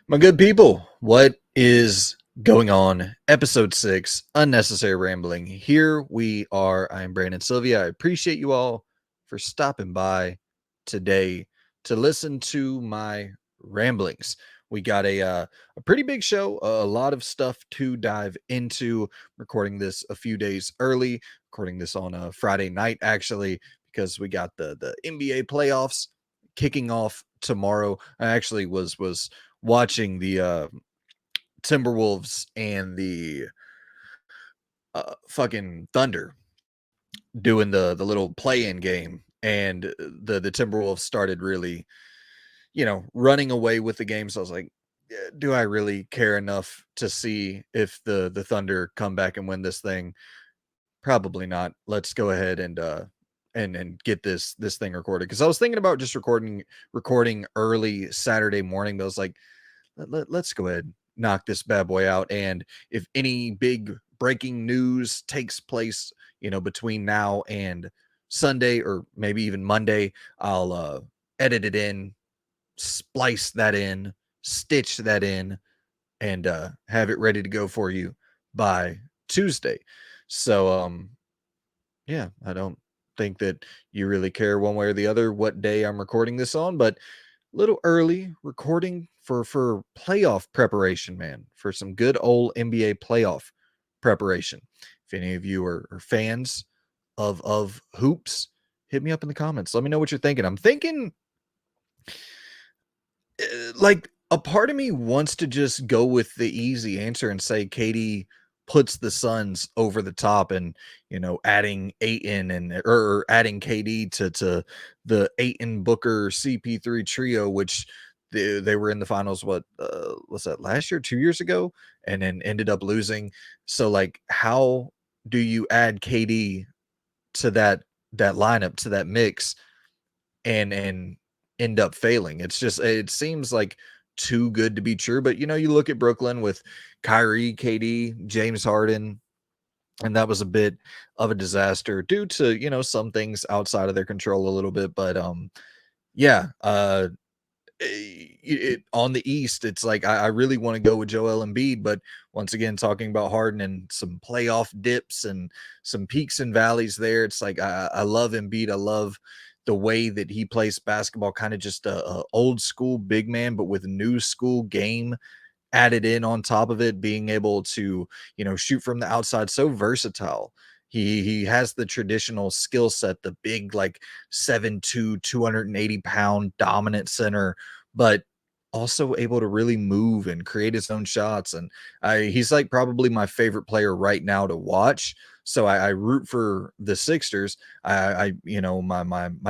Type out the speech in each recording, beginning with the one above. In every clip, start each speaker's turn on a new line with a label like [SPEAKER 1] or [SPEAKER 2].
[SPEAKER 1] My good people, what is going on? Episode 6, Unnecessary Rambling. Here we are. I'm Brandon Sylvia. I appreciate you all for stopping by today to listen to my ramblings. We got a pretty big show, a lot of stuff to dive into. Recording this a few days early, recording this on a Friday night, actually, because we got the NBA playoffs kicking off tomorrow. I actually was watching the Timberwolves and the fucking Thunder doing the little play-in game, and the Timberwolves started really, running away with the game. So I was like, do I really care enough to see if the Thunder come back and win this thing? Probably not. Let's go ahead and get this thing recorded, because I was thinking about just recording early Saturday morning, but I was like, let's go ahead, knock this bad boy out. And if any big breaking news takes place, between now and Sunday, or maybe even Monday, I'll edit it in, splice that in, stitch that in, and have it ready to go for you by Tuesday. So yeah, I don't think that you really care one way or the other what day I'm recording this on, but little early recording for playoff preparation, man, for some good old NBA playoff preparation. If any of you are fans of hoops, hit me up in the comments. Let me know what you're thinking. I'm thinking, like, a part of me wants to just go with the easy answer and say KD puts the Suns over the top, and adding Aiton or adding KD to the Aiton Booker CP3 trio, which they were in the finals, what was that, last year, 2 years ago, and then ended up losing. So, like, how do you add KD to that lineup, to that mix, and end up failing? It seems like too good to be true. But you look at Brooklyn with Kyrie, KD, James Harden, and that was a bit of a disaster due to some things outside of their control a little bit. But yeah, on the East, it's like I really want to go with Joel Embiid, but once again, talking about Harden and some playoff dips and some peaks and valleys there, it's like I love Embiid. I love the way that he plays basketball, kind of just a old school big man, but with new school game added in on top of it, being able to shoot from the outside, so versatile. He has the traditional skill set, the big, like, 7'2", 280-pound dominant center, but also able to really move and create his own shots. And he's like probably my favorite player right now to watch. So I root for the Sixers. My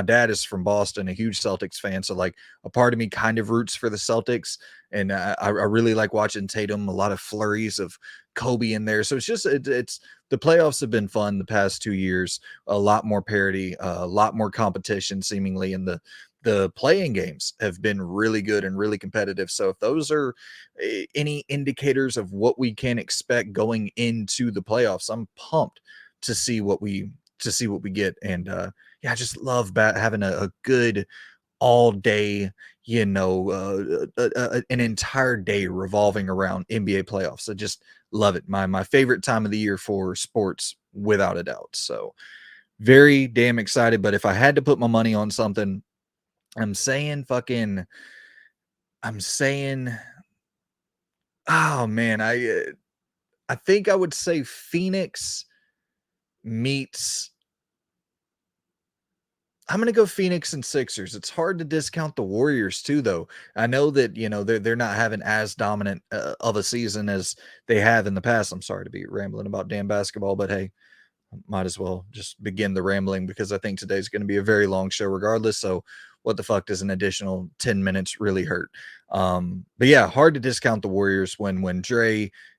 [SPEAKER 1] dad is from Boston, a huge Celtics fan, so like a part of me kind of roots for the Celtics. And I really like watching Tatum. A lot of flurries of Kobe in there. So it's the playoffs have been fun the past 2 years. A lot more parity, a lot more competition, seemingly, and the playing games have been really good and really competitive. So if those are any indicators of what we can expect going into the playoffs, I'm pumped to see what we get. And yeah, I just love having a good all day, an entire day revolving around NBA playoffs. I just love it. My favorite time of the year for sports, without a doubt. So very damn excited. But if I had to put my money on something, I'm saying fucking, I'm saying, oh man, I think I would say Phoenix meets. I'm gonna go Phoenix and Sixers. It's hard to discount the Warriors too, though. I know that they're not having as dominant of a season as they have in the past. I'm sorry to be rambling about damn basketball, but hey, might as well just begin the rambling, because I think today's going to be a very long show regardless. So what the fuck does an additional 10 minutes really hurt? But yeah, hard to discount the Warriors when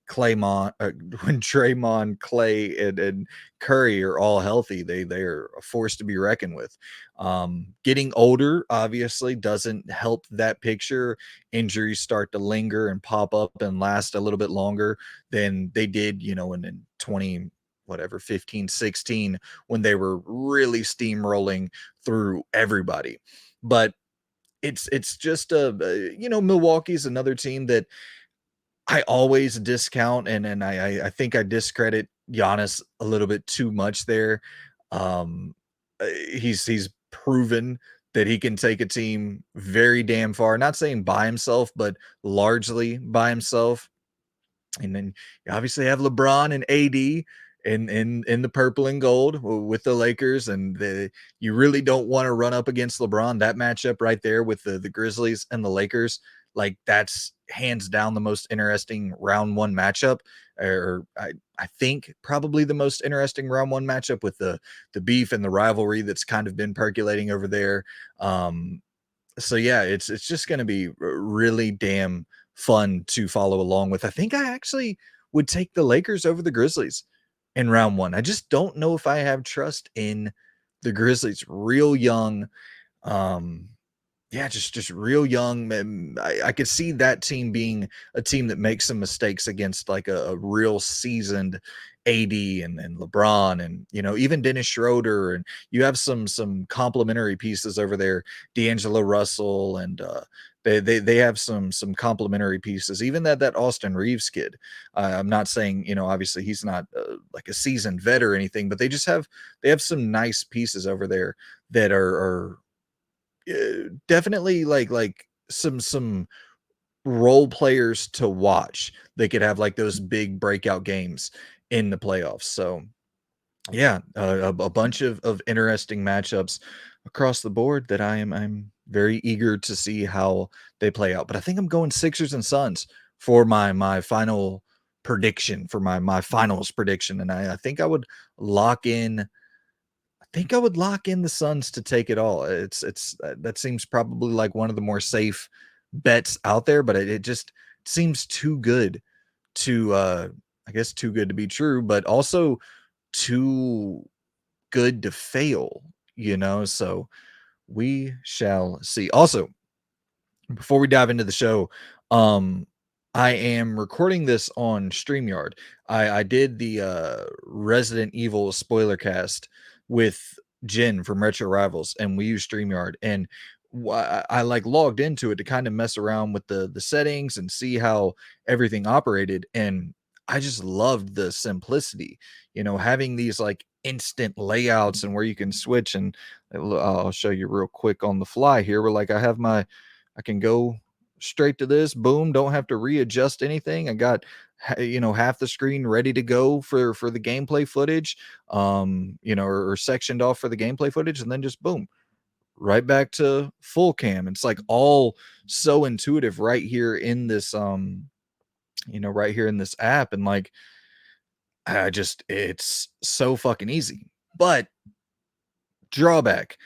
[SPEAKER 1] Claymont, when Draymond, Clay, and Curry are all healthy. They are a force to be reckoned with. Getting older obviously doesn't help that picture. Injuries start to linger and pop up and last a little bit longer than they did, in 20 whatever 15, 16, when they were really steamrolling through everybody. But it's just Milwaukee's another team that I always discount, and I think I discredit Giannis a little bit too much there. Um, he's proven that he can take a team very damn far. Not saying by himself, but largely by himself. And then you obviously have LeBron and AD in the purple and gold with the Lakers, and you really don't want to run up against LeBron. That matchup right there with the Grizzlies and the Lakers, like that's hands down the most interesting round one matchup, or I think probably the most interesting round one matchup with the beef and the rivalry that's kind of been percolating over there. So yeah, it's just going to be really damn fun to follow along with. I think I actually would take the Lakers over the Grizzlies in round one. I just don't know if I have trust in the Grizzlies. Real young, um, yeah, just real young. I could see that team being a team that makes some mistakes against like a real seasoned AD and LeBron and even Dennis Schroeder, and you have some complementary pieces over there, D'Angelo Russell, and they have some complementary pieces. Even that Austin Reeves kid. I'm not saying obviously he's not like a seasoned vet or anything, but they have some nice pieces over there that are definitely like some role players to watch. They could have like those big breakout games in the playoffs. So yeah, a bunch of interesting matchups across the board that I'm very eager to see how they play out. But I think I'm going Sixers and Suns for my final prediction, for my finals prediction, and I think lock in I would lock in the Suns to take it all. It's that seems probably like one of the more safe bets out there, but it just seems too good to I guess too good to be true, but also too good to fail. So we shall see. Also, before we dive into the show, um, I am recording this on StreamYard. I did the Resident Evil spoiler cast with Jen from Retro Rivals, and we use StreamYard. And I like logged into it to kind of mess around with the settings and see how everything operated. And I just loved the simplicity, having these like instant layouts and where you can switch. And I'll show you real quick on the fly here. Where like I can go straight to this, boom, don't have to readjust anything. I got half the screen ready to go for the gameplay footage, or sectioned off for the gameplay footage, and then just boom, right back to full cam. It's like all so intuitive right here in this right here in this app, and like it's so fucking easy. But drawback,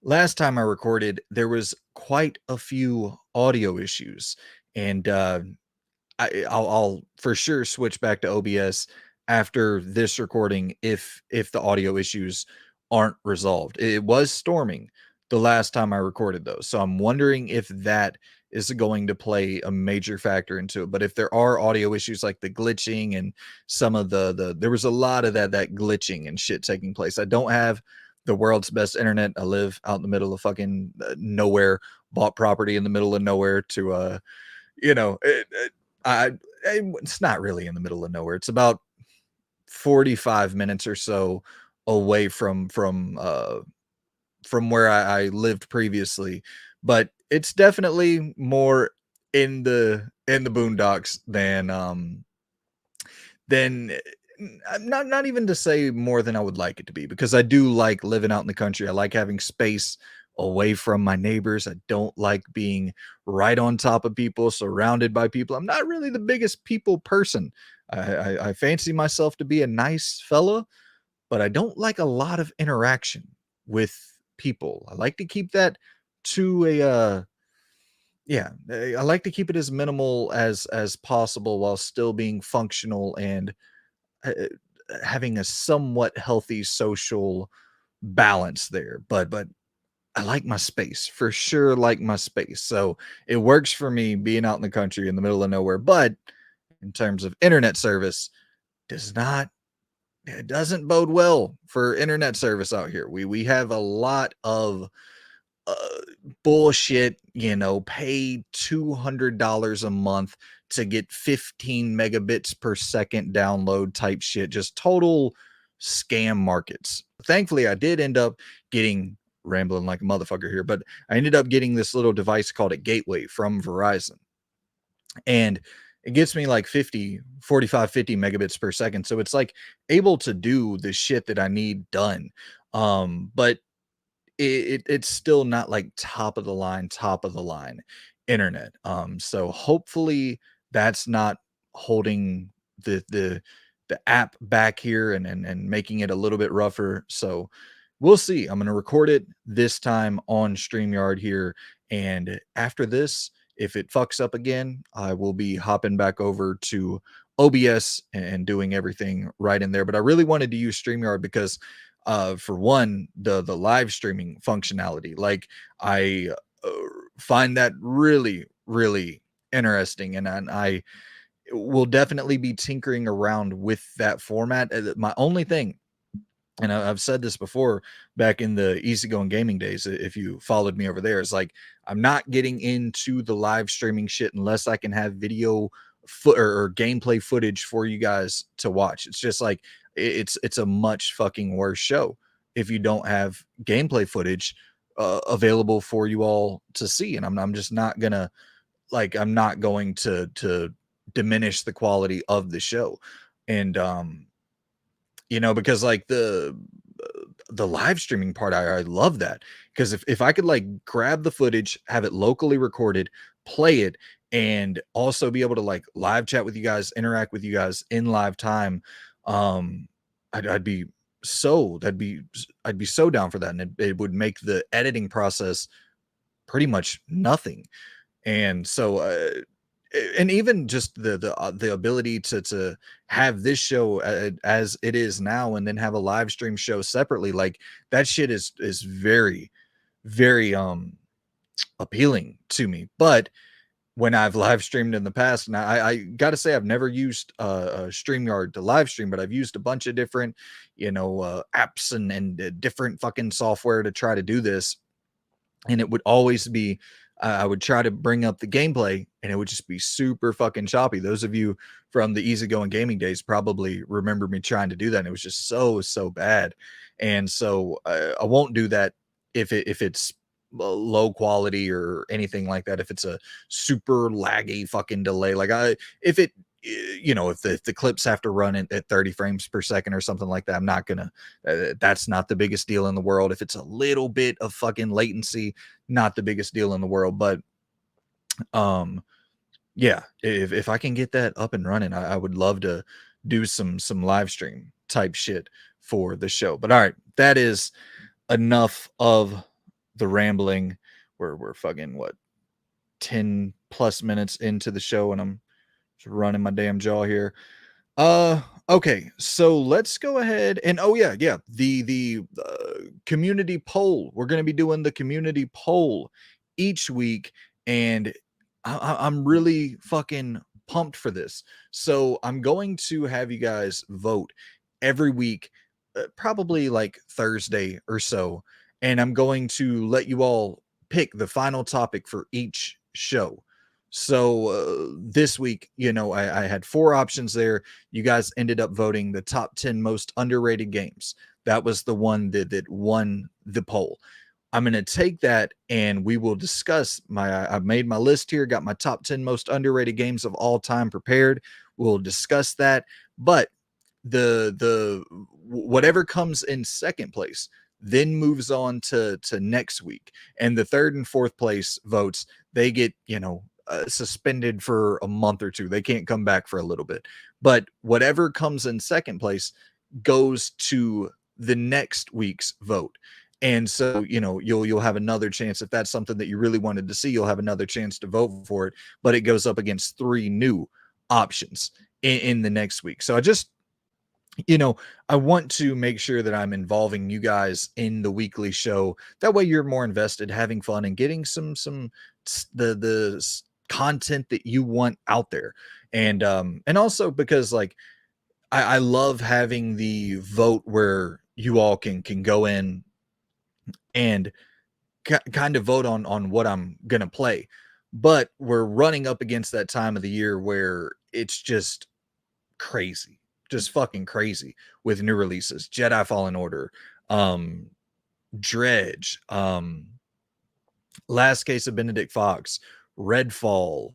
[SPEAKER 1] last time I recorded, there was quite a few audio issues, and I'll for sure switch back to OBS after this recording if the audio issues aren't resolved. It was storming the last time I recorded those, so I'm wondering if that is going to play a major factor into it. But if there are audio issues like the glitching and some of the there was a lot of that glitching and shit taking place. I don't have the world's best internet. I live out in the middle of fucking nowhere, bought property in the middle of nowhere to you know, it, it's not really in the middle of nowhere. It's about 45 minutes or so away from where I lived previously, but it's definitely more in the boondocks than not even to say more than I would like it to be, because I do like living out in the country. I like having space away from my neighbors. I don't like being right on top of people, surrounded by people. I'm not really the biggest people person. I fancy myself to be a nice fella, but I don't like a lot of interaction with people. I like to keep that to a yeah, I like to keep it as minimal as possible while still being functional and uh, having a somewhat healthy social balance there. But I like my space, for sure. Like my space, so it works for me being out in the country in the middle of nowhere. But in terms of internet service, does not it doesn't bode well for internet service out here. We have a lot of uh, bullshit, pay $200 a month to get 15 megabits per second download type shit, just total scam markets. Thankfully, I did end up getting, rambling like a motherfucker here, but I ended up getting this little device called a Gateway from Verizon, and it gets me like 50, 45, 50 megabits per second. So it's like able to do the shit that I need done. But it's still not like top of the line internet. So hopefully that's not holding the app back here and making it a little bit rougher. So we'll see. I'm gonna record it this time on StreamYard here, and after this, if it fucks up again, I will be hopping back over to OBS and doing everything right in there. But I really wanted to use StreamYard because for one, the live streaming functionality, like I uh, find that really really interesting, and I will definitely be tinkering around with that format. My only thing, and I've said this before back in the easygoing gaming days, if you followed me over there, is like I'm not getting into the live streaming shit unless I can have video or gameplay footage for you guys to watch. It's just like it's a much fucking worse show if you don't have gameplay footage available for you all to see. And I'm just not gonna, like, I'm not going to diminish the quality of the show. And because like the live streaming part, I love that, because if I could like grab the footage, have it locally recorded, play it, and also be able to like live chat with you guys, interact with you guys in live time, um I'd be so that'd be I'd be so down for that, and it would make the editing process pretty much nothing. And so and even just the ability to have this show as it is now, and then have a live stream show separately, like that shit is very very appealing to me. But when I've live streamed in the past, and I gotta say I've never used StreamYard to live stream, but I've used a bunch of different apps and different fucking software to try to do this, and it would always be I would try to bring up the gameplay and it would just be super fucking choppy. Those of you from the easygoing gaming days probably remember me trying to do that, and it was just so bad. And so I won't do that if it's low quality or anything like that. If it's a super laggy fucking delay, like if it if the clips have to run at 30 frames per second or something like that, I'm not gonna that's not the biggest deal in the world. If it's a little bit of fucking latency, not the biggest deal in the world. But um yeah, if I can get that up and running, I would love to do some live stream type shit for the show. But all right, that is enough of the rambling. We're fucking what, 10 plus minutes into the show, and I'm just running my damn jaw here. Okay, so let's go ahead and, oh yeah, the community poll. We're gonna be doing the community poll each week, and I'm really fucking pumped for this. So I'm going to have you guys vote every week, probably like Thursday or so, and I'm going to let you all pick the final topic for each show. So this week, I had four options there. You guys ended up voting the top 10 most underrated games. That was the one that won the poll. I'm going to take that and we will discuss I've made my list here, got my top 10 most underrated games of all time prepared. We'll discuss that. But the whatever comes in second place then moves on to next week. And the third and fourth place votes, they get, suspended for a month or two. They can't come back for a little bit. But whatever comes in second place goes to the next week's vote. And so, you'll have another chance. If that's something that you really wanted to see, you'll have another chance to vote for it. But it goes up against three new options in the next week. So I want to make sure that I'm involving you guys in the weekly show. That way you're more invested, having fun, and getting the content that you want out there. And also because, like, I love having the vote where you all can go in and kind of vote on what I'm gonna play. But we're running up against that time of the year where it's just crazy, just fucking crazy with new releases. Jedi Fallen Order, um, Dredge, Last Case of Benedict Fox, Redfall,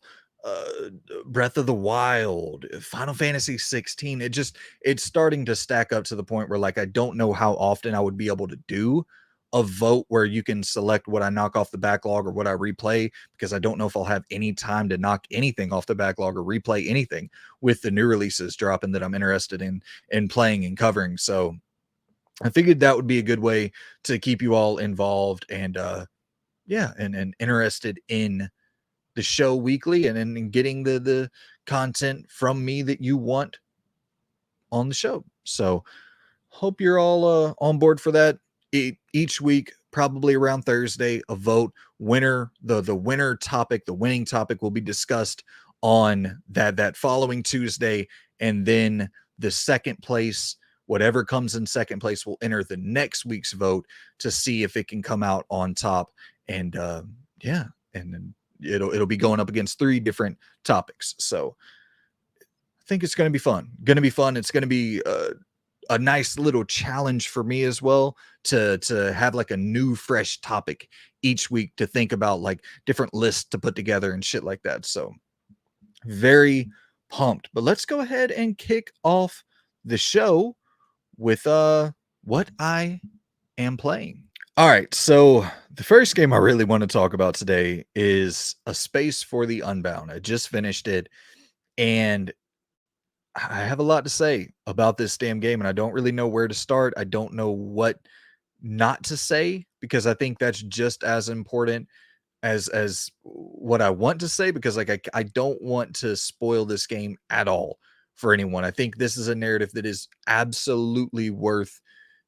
[SPEAKER 1] Breath of the Wild, Final Fantasy 16. It's starting to stack up to the point where like I don't know how often I would be able to do a vote where you can select what I knock off the backlog or what I replay, because I don't know if I'll have any time to knock anything off the backlog or replay anything with the new releases dropping that I'm interested in playing and covering. So I figured that would be a good way to keep you all involved and yeah, and interested in the show weekly and in getting the content from me that you want on the show. So hope you're all on board for that. Each week, probably around Thursday, a vote winner. The winner topic, the winning topic, will be discussed on that following Tuesday, and then the second place, whatever comes in second place, will enter the next week's vote to see if it can come out on top. And yeah, and then it'll be going up against 3 different topics. So I think it's going to be fun. It's going to be a nice little challenge for me as well to have like a new fresh topic each week to think about, like different lists to put together and shit like that. So very pumped. But let's go ahead and kick off the show with what I am playing. All right, so the first game I really want to talk about today is A Space for the Unbound. I just finished it, and I have a lot to say about this damn game, and I don't really know where to start. I don't know what not to say, because I think that's just as important as what I want to say, because like I don't want to spoil this game at all for anyone. I think this is a narrative that is absolutely worth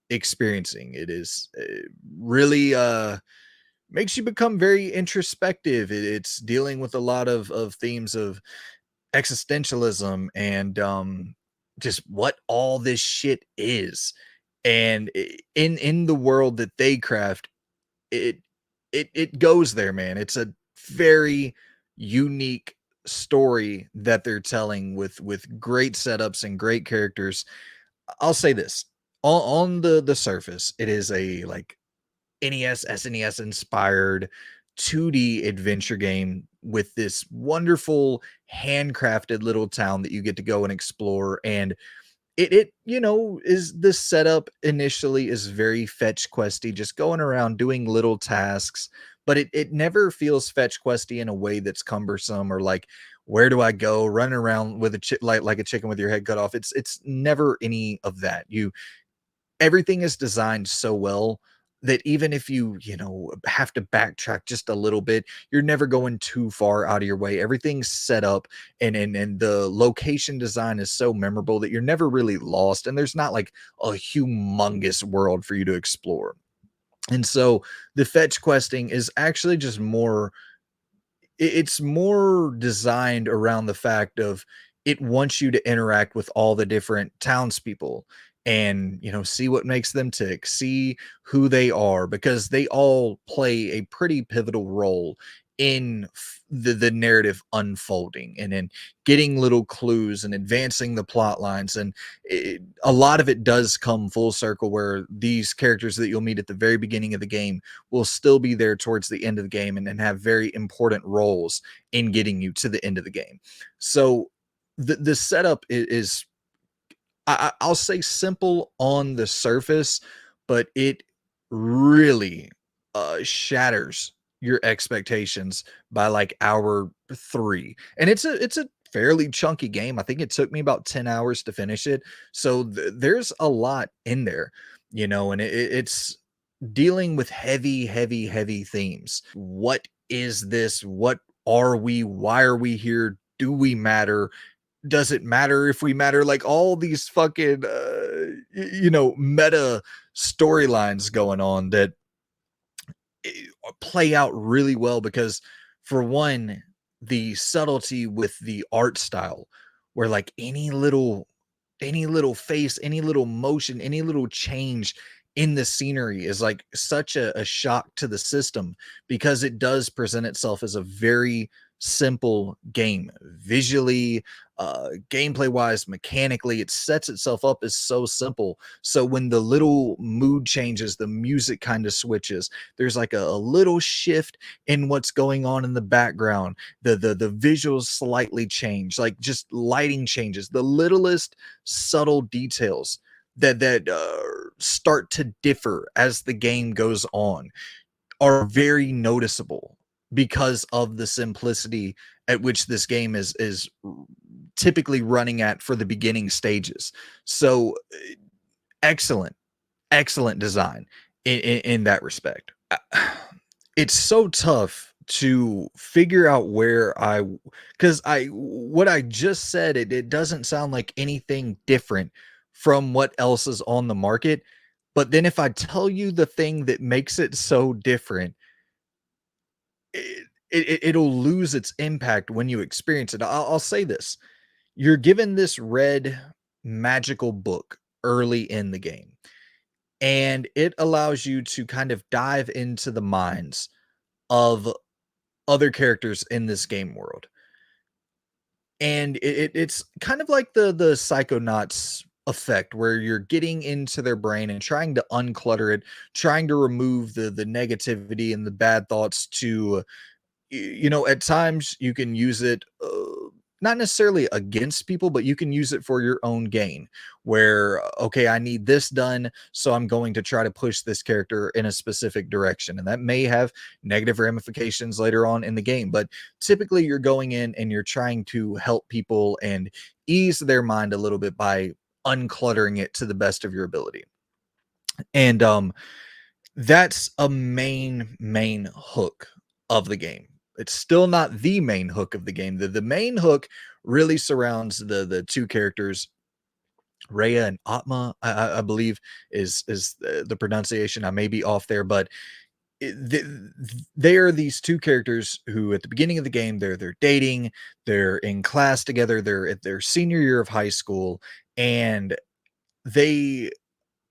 [SPEAKER 1] experiencing. It is really makes you become very introspective. It's dealing with a lot of themes of existentialism and just what all this shit is. And in the world that they craft, it it goes there, man. It's a very unique story that they're telling with great setups and great characters. I'll say this. On the surface, it is a like NES, SNES inspired 2D adventure game with this wonderful handcrafted little town that you get to go and explore. And it is the setup initially is very fetch questy, just going around doing little tasks, but it never feels fetch questy in a way that's cumbersome or like, where do I go running around with a like a chicken with your head cut off. It's never any of that. Everything is designed so well that even if you have to backtrack just a little bit, you're never going too far out of your way. Everything's set up, and the location design is so memorable that you're never really lost, and there's not like a humongous world for you to explore. And so the fetch questing is actually just more, it's more designed around the fact of, it wants you to interact with all the different townspeople and see what makes them tick, see who they are, because they all play a pretty pivotal role in the narrative unfolding and in getting little clues and advancing the plot lines. And a lot of it does come full circle, where these characters that you'll meet at the very beginning of the game will still be there towards the end of the game and have very important roles in getting you to the end of the game. So the setup is I'll say simple on the surface, but it really shatters your expectations by like hour 3. And it's a fairly chunky game. I think it took me about 10 hours to finish it. So there's a lot in there, and it's dealing with heavy, heavy, heavy themes. What is this? What are we? Why are we here? Do we matter? Does it matter if we matter? Like all these fucking meta storylines going on that play out really well, because for one, the subtlety with the art style, where like any little face, any little motion, any little change in the scenery is like such a shock to the system because it does present itself as a very simple game visually, gameplay wise, mechanically. It sets itself up as so simple. So when the little mood changes, the music kind of switches, there's like a little shift in what's going on in the background, the visuals slightly change, like just lighting changes, the littlest subtle details that start to differ as the game goes on are very noticeable because of the simplicity at which this game is typically running at for the beginning stages. So excellent, excellent design in that respect. It's so tough to figure out where because I what I just said, it doesn't sound like anything different from what else is on the market. But then if I tell you the thing that makes it so different, it'll lose its impact when you experience it. I'll say this: you're given this red magical book early in the game, and it allows you to kind of dive into the minds of other characters in this game world. And it's kind of like the Psychonauts effect where you're getting into their brain and trying to unclutter it, trying to remove the negativity and the bad thoughts to at times you can use it, not necessarily against people, but you can use it for your own gain. Where, okay, I need this done, so I'm going to try to push this character in a specific direction. And that may have negative ramifications later on in the game. But typically, you're going in and you're trying to help people and ease their mind a little bit by uncluttering it to the best of your ability. And that's a main hook of the game. It's still not the main hook of the game. The main hook really surrounds the two characters, Rhea and Atma, I believe is the pronunciation. I may be off there, but they are these two characters who at the beginning of the game they're dating, they're in class together, they're at their senior year of high school, and they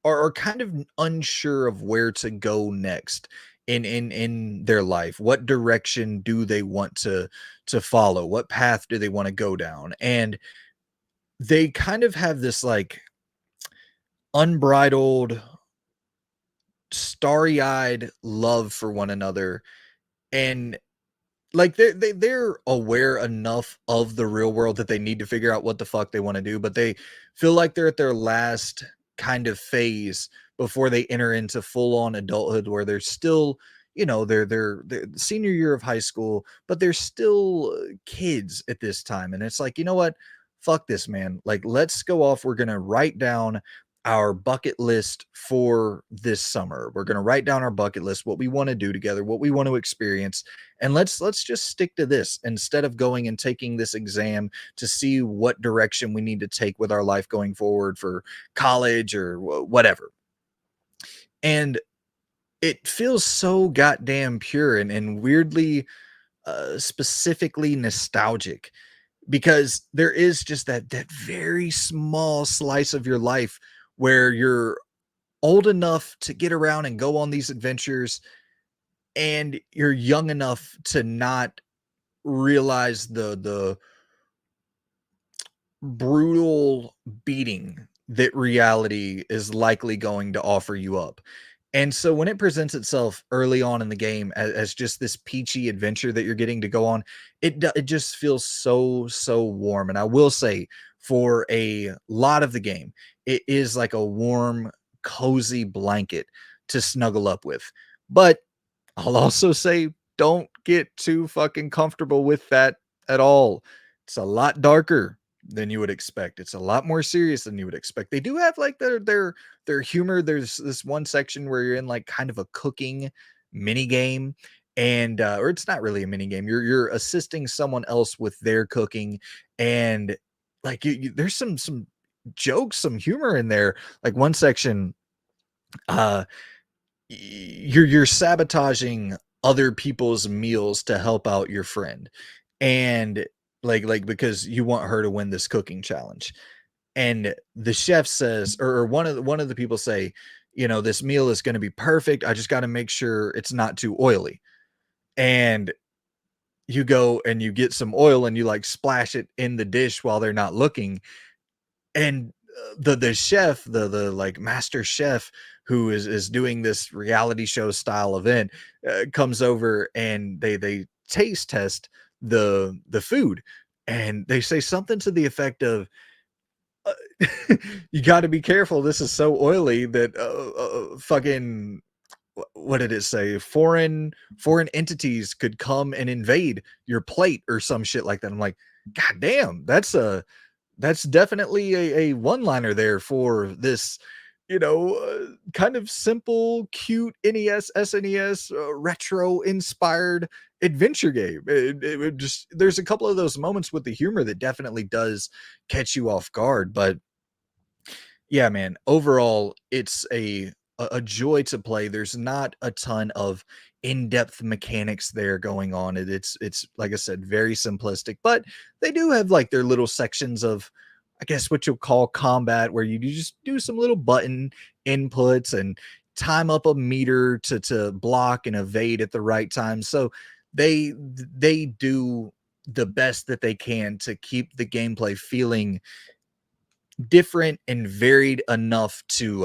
[SPEAKER 1] are kind of unsure of where to go next in their life. What direction do they want to follow? What path do they want to go down? And they kind of have this like unbridled, starry-eyed love for one another. And like they're aware enough of the real world that they need to figure out what the fuck they want to do, but they feel like they're at their last kind of phase before they enter into full on adulthood, where they're still, they're senior year of high school, but they're still kids at this time. And it's like, you know what? Fuck this, man. Like, let's go off. We're gonna write down our bucket list for this summer. We're gonna write down our bucket list, what we want to do together, what we want to experience, and let's just stick to this instead of going and taking this exam to see what direction we need to take with our life going forward for college or whatever. And it feels so goddamn pure and weirdly specifically nostalgic because there is just that very small slice of your life where you're old enough to get around and go on these adventures, and you're young enough to not realize the brutal beating that reality is likely going to offer you up. And so when it presents itself early on in the game as just this peachy adventure that you're getting to go on, it just feels so warm. And I will say, for a lot of the game, it is like a warm, cozy blanket to snuggle up with. But I'll also say, don't get too fucking comfortable with that at all. It's a lot darker than you would expect. It's a lot more serious than you would expect. They do have like their humor. There's this one section where you're in like kind of a cooking mini game, and or it's not really a mini game. You're assisting someone else with their cooking, and like there's some jokes, some humor in there. Like one section, uh you're sabotaging other people's meals to help out your friend, and like because you want her to win this cooking challenge. And the chef says, or one of the people say, this meal is going to be perfect. I just got to make sure it's not too oily. And you go and you get some oil and you like splash it in the dish while they're not looking. And the chef, the like master chef who is doing this reality show style event, comes over and they taste test the food, and they say something to the effect of, uh, you got to be careful, this is so oily that fucking, what did it say, foreign entities could come and invade your plate or some shit like that. I'm like, god damn, that's definitely a one-liner there for this, kind of simple, cute NES, SNES, retro-inspired adventure game. It would just, there's a couple of those moments with the humor that definitely does catch you off guard. But yeah, man, overall, it's a joy to play. There's not a ton of in-depth mechanics there going on. It's like I said, very simplistic, but they do have like their little sections of, I guess, what you'll call combat, where you just do some little button inputs and time up a meter to block and evade at the right time. So they do the best that they can to keep the gameplay feeling different and varied enough to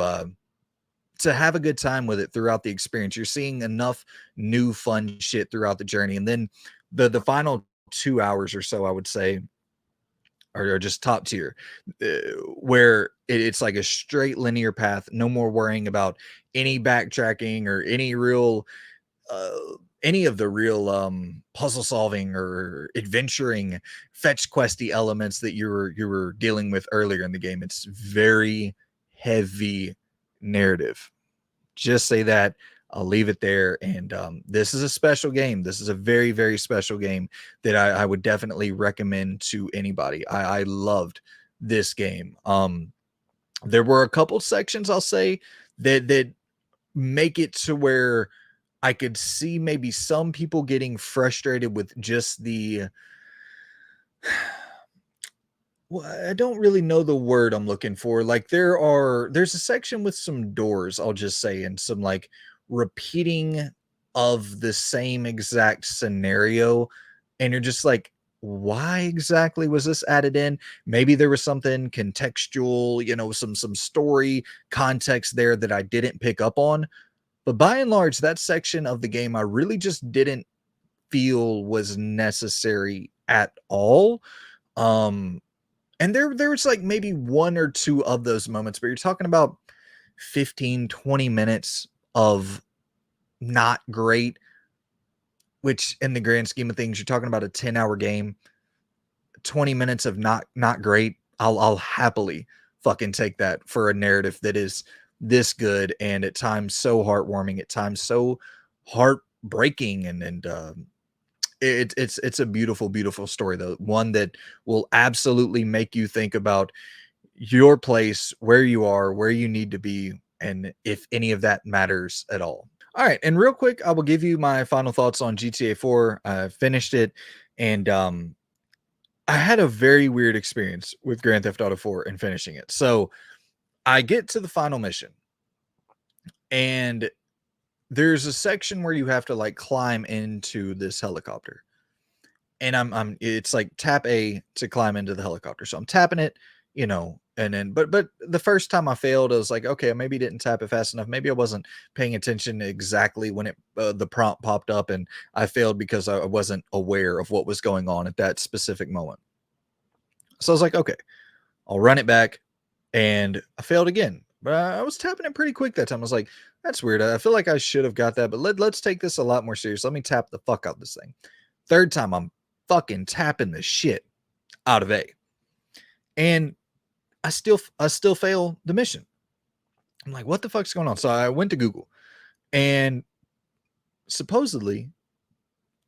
[SPEAKER 1] have a good time with it throughout the experience. You're seeing enough new fun shit throughout the journey. And then the final 2 hours or so, I would say, are just top tier, where it's like a straight linear path, no more worrying about any backtracking or uh, any of the real puzzle solving or adventuring, fetch questy elements that you were dealing with earlier in the game. It's very heavy narrative. Just say that. I'll leave it there. And this is a special game. This is a very, very special game that I would definitely recommend to anybody. I loved this game. There were a couple sections, I'll say, that make it to where I could see maybe some people getting frustrated with just the, well, I don't really know the word I'm looking for. Like there's a section with some doors, I'll just say, and some like repeating of the same exact scenario. And you're just like, why exactly was this added in? Maybe there was something contextual, some story context there that I didn't pick up on. But by and large, that section of the game I really just didn't feel was necessary at all. Um, and there was like maybe one or two of those moments, but you're talking about 15-20 minutes of not great, which in the grand scheme of things, you're talking about a 10-hour game. 20 minutes of not great. I'll happily fucking take that for a narrative that is this good, and at times so heartwarming, at times so heartbreaking, and it's a beautiful, beautiful story, though. One that will absolutely make you think about your place, where you are, where you need to be, and if any of that matters at all. All right, and real quick, I will give you my final thoughts on GTA 4. I finished it, and I had a very weird experience with Grand Theft Auto 4 and finishing it. So I get to the final mission, and there's a section where you have to like climb into this helicopter. And I'm it's like tap A to climb into the helicopter. So I'm tapping it, and then but the first time I failed, I was like, okay, I maybe didn't tap it fast enough. Maybe I wasn't paying attention exactly when the prompt popped up, and I failed because I wasn't aware of what was going on at that specific moment. So I was like, okay, I'll run it back, and I failed again. But I was tapping it pretty quick that time. I was like, that's weird. I feel like I should have got that, but let's take this a lot more serious. Let me tap the fuck out this thing. Third time, I'm fucking tapping the shit out of A. And I still fail the mission. I'm like, what the fuck's going on? So I went to Google, and supposedly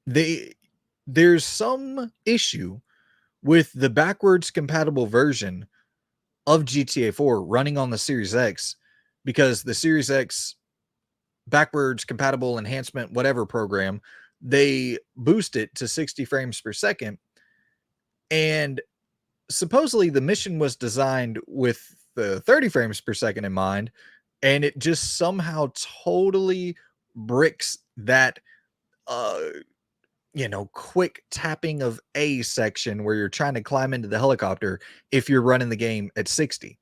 [SPEAKER 1] there's some issue with the backwards compatible version of GTA 4 running on the Series X, because the Series X backwards compatible enhancement, whatever program, they boost it to 60 frames per second. And supposedly the mission was designed with the 30 frames per second in mind. and it just somehow totally bricks that uh quick tapping of A section where you're trying to climb into the helicopter if you're running the game at 60.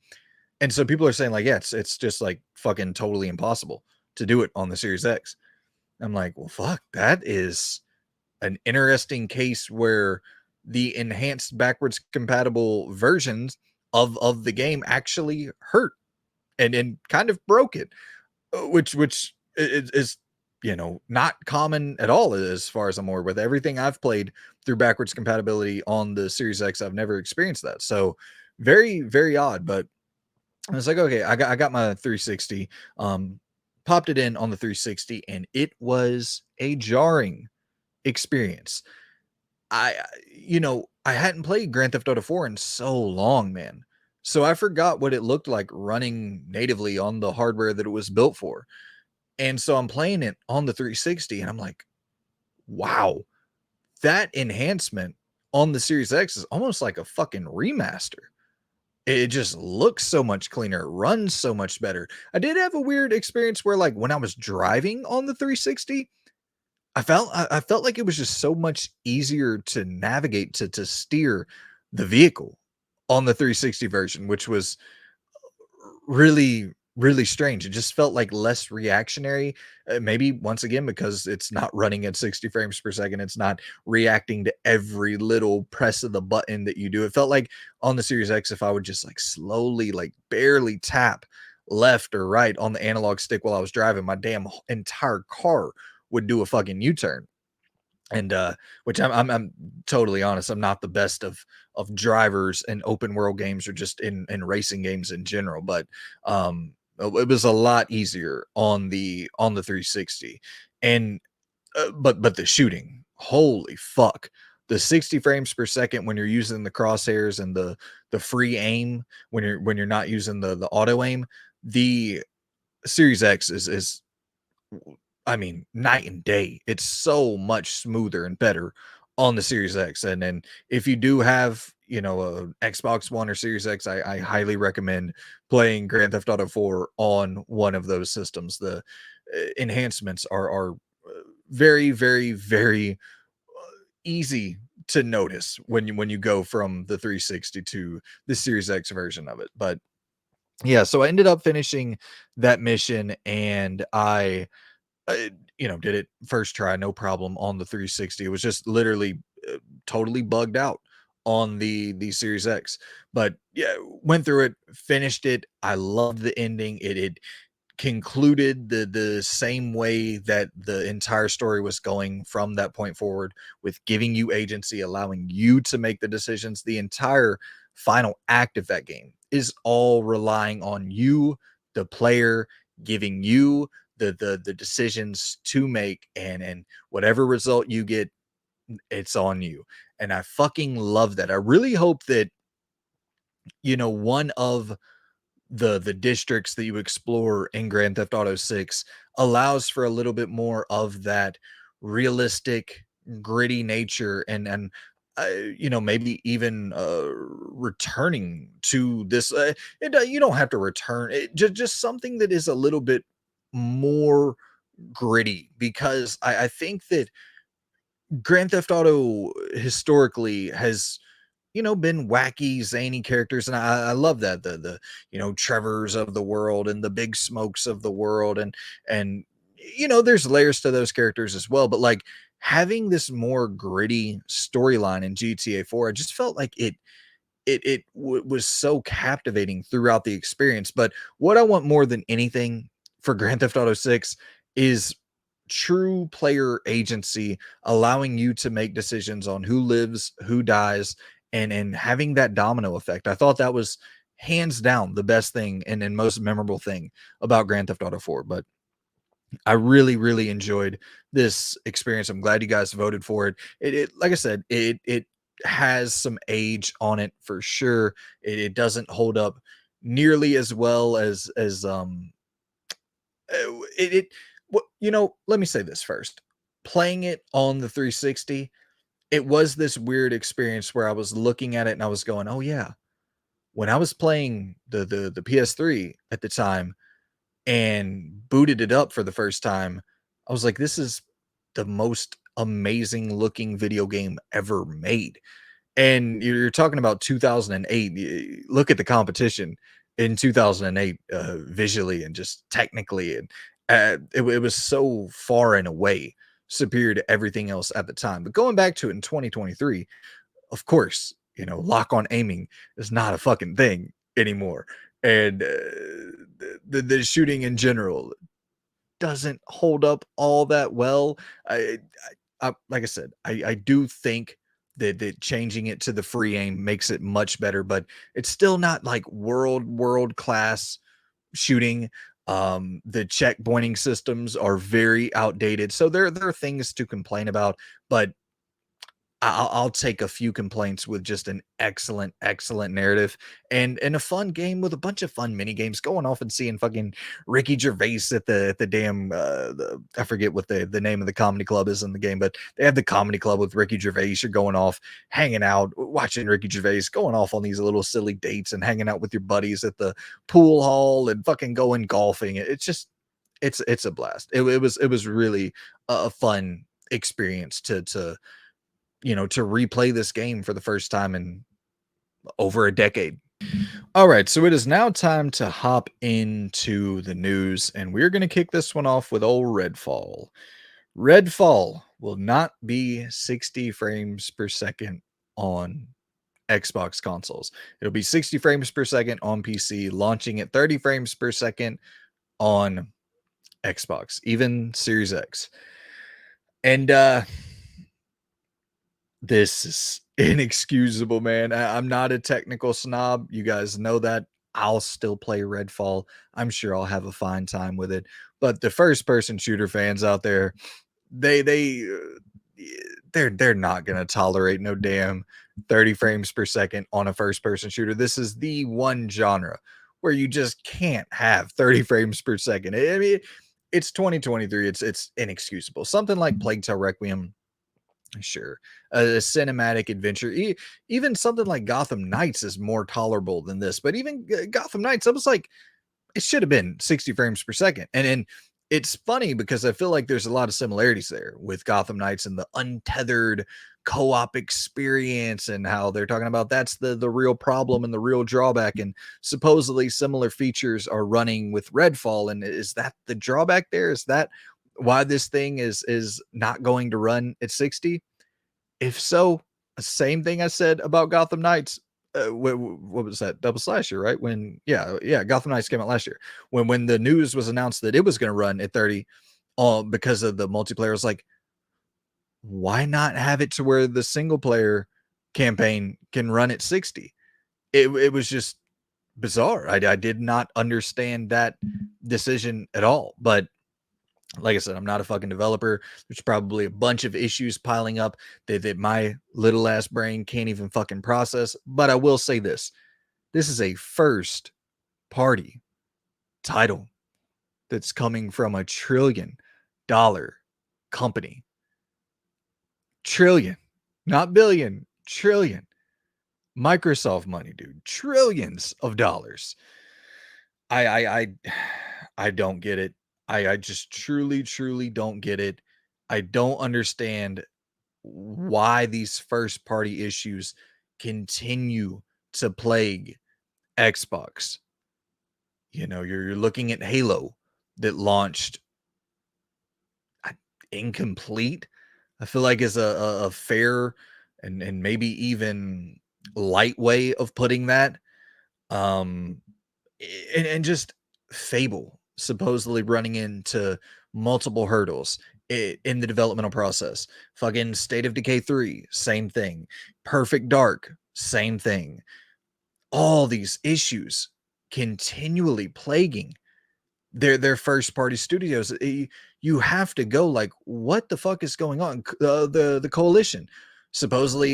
[SPEAKER 1] And so people are saying like, yeah, it's just like fucking totally impossible to do it on the Series X. I'm like, well, fuck, that is an interesting case where the enhanced backwards compatible versions of the game actually hurt and kind of broke it, which is not common at all as far as I'm aware. With everything I've played through backwards compatibility on the Series X, I've never experienced that. So very very odd. But I was like, okay, I got my 360, popped it in on the 360, and it was a jarring experience. I hadn't played Grand Theft Auto 4 in so long, man. So I forgot what it looked like running natively on the hardware that it was built for. And so I'm playing it on the 360 and I'm like, wow, that enhancement on the Series X is almost like a fucking remaster. It just looks so much cleaner, it runs so much better. I did have a weird experience where like when I was driving on the 360, I felt like it was just so much easier to navigate to steer the vehicle on the 360 version, which was really really strange. It just felt like less reactionary. Maybe once again because it's not running at 60 frames per second, it's not reacting to every little press of the button that you do. It felt like on the Series X, if I would just like slowly, like barely tap left or right on the analog stick while I was driving, my damn entire car would do a fucking U-turn. And which I'm totally honest, I'm not the best of drivers in open world games or just in racing games in general, but it was a lot easier on the 360. And but the shooting, holy fuck, the 60 frames per second when you're using the crosshairs and the free aim when you're not using the auto aim, the Series X is I mean, night and day. It's so much smoother and better on the Series X. And then if you do have, a Xbox One or Series X, I highly recommend playing Grand Theft Auto 4 on one of those systems. The enhancements are very, very, very easy to notice when you go from the 360 to the Series X version of it. But yeah, so I ended up finishing that mission, and did it first try, no problem on the 360. It was just literally totally bugged out on the Series X. But yeah, went through it, finished it. I loved the ending. It concluded the same way that the entire story was going from that point forward, with giving you agency, allowing you to make the decisions. The entire final act of that game is all relying on you, the player, giving you the decisions to make, and whatever result you get, it's on you. And I fucking love that. I really hope that one of the districts that you explore in Grand Theft Auto 6 allows for a little bit more of that realistic, gritty nature, and maybe even returning to this. You don't have to return it, just something that is a little bit more gritty, because I think that Grand Theft Auto historically has been wacky, zany characters, and I love that the Trevors of the world and the Big Smokes of the world, and there's layers to those characters as well. But like having this more gritty storyline in GTA 4, I just felt like was so captivating throughout the experience. But what I want more than anything for Grand Theft Auto 6 is true player agency, allowing you to make decisions on who lives, who dies, and having that domino effect. I thought that was hands down the best thing and most memorable thing about Grand Theft Auto 4. But I really, really enjoyed this experience. I'm glad you guys voted for it. It like I said, it has some age on it for sure. It doesn't hold up nearly as well as it let me say this first. Playing it on the 360, it was this weird experience where I was looking at it and I was going, "Oh yeah, when I was playing the PS3 at the time, and booted it up for the first time. I was like, this is the most amazing looking video game ever made. And you're talking about 2008. Look at the competition in 2008, visually and just technically, and it was so far and away superior to everything else at the time. But going back to it in 2023, of course, lock on aiming is not a fucking thing anymore, and the shooting in general doesn't hold up all that well. Like I said, I do think that changing it to the free aim makes it much better, but it's still not like world class shooting. The checkpointing systems are very outdated, so there are things to complain about, but I'll take a few complaints with just an excellent narrative and a fun game with a bunch of fun mini games. Going off and seeing fucking Ricky Gervais at the damn I forget what the name of the comedy club is in the game, but they have the comedy club with Ricky Gervais. You're going off, hanging out, watching Ricky Gervais, going off on these little silly dates and hanging out with your buddies at the pool hall and fucking going golfing. It's just it's a blast. It was really a fun experience to replay this game for the first time in over a decade. All right, so it is now time to hop into the news, and we're going to kick this one off with old Redfall. Redfall will not be 60 frames per second on Xbox consoles. It'll be 60 frames per second on PC, launching at 30 frames per second on Xbox, even Series X. And this is inexcusable, man. I'm not a technical snob. You guys know that. I'll still play Redfall. I'm sure I'll have a fine time with it. But the first person shooter fans out there, they're not going to tolerate no damn 30 frames per second on a first person shooter. This is the one genre where you just can't have 30 frames per second. I mean, it's 2023. It's inexcusable. Something like Plague Tale Requiem, sure, a cinematic adventure, even something like Gotham Knights is more tolerable than this. But even Gotham Knights, I was like, it should have been 60 frames per second. And it's funny because I feel like there's a lot of similarities there with Gotham Knights and the untethered co-op experience, and how they're talking about that's the real problem and the real drawback, and supposedly similar features are running with Redfall. And is that the drawback there? Is that why this thing is not going to run at 60? If so, same thing I said about Gotham Knights. What was that? Double Slasher, right? When yeah, Gotham Knights came out last year. When the news was announced that it was going to run at 30, because of the multiplayer, I was like, why not have it to where the single player campaign can run at 60? It was just bizarre. I did not understand that decision at all. But like I said, I'm not a fucking developer. There's probably a bunch of issues piling up that my little ass brain can't even fucking process. But I will say this: this is a first party title that's coming from $1 trillion company. Trillion, not billion, trillion. Microsoft money, dude. Trillions of dollars. I I don't get it. I just truly don't get it. I don't understand why these first party issues continue to plague Xbox. You're looking at Halo that launched incomplete. I feel like is a fair and maybe even light way of putting that. Um, and just Fable supposedly running into multiple hurdles in the developmental process. Fucking State of Decay 3, same thing. Perfect Dark, same thing. All these issues continually plaguing their first party studios. You have to go like, what the fuck is going on? The coalition supposedly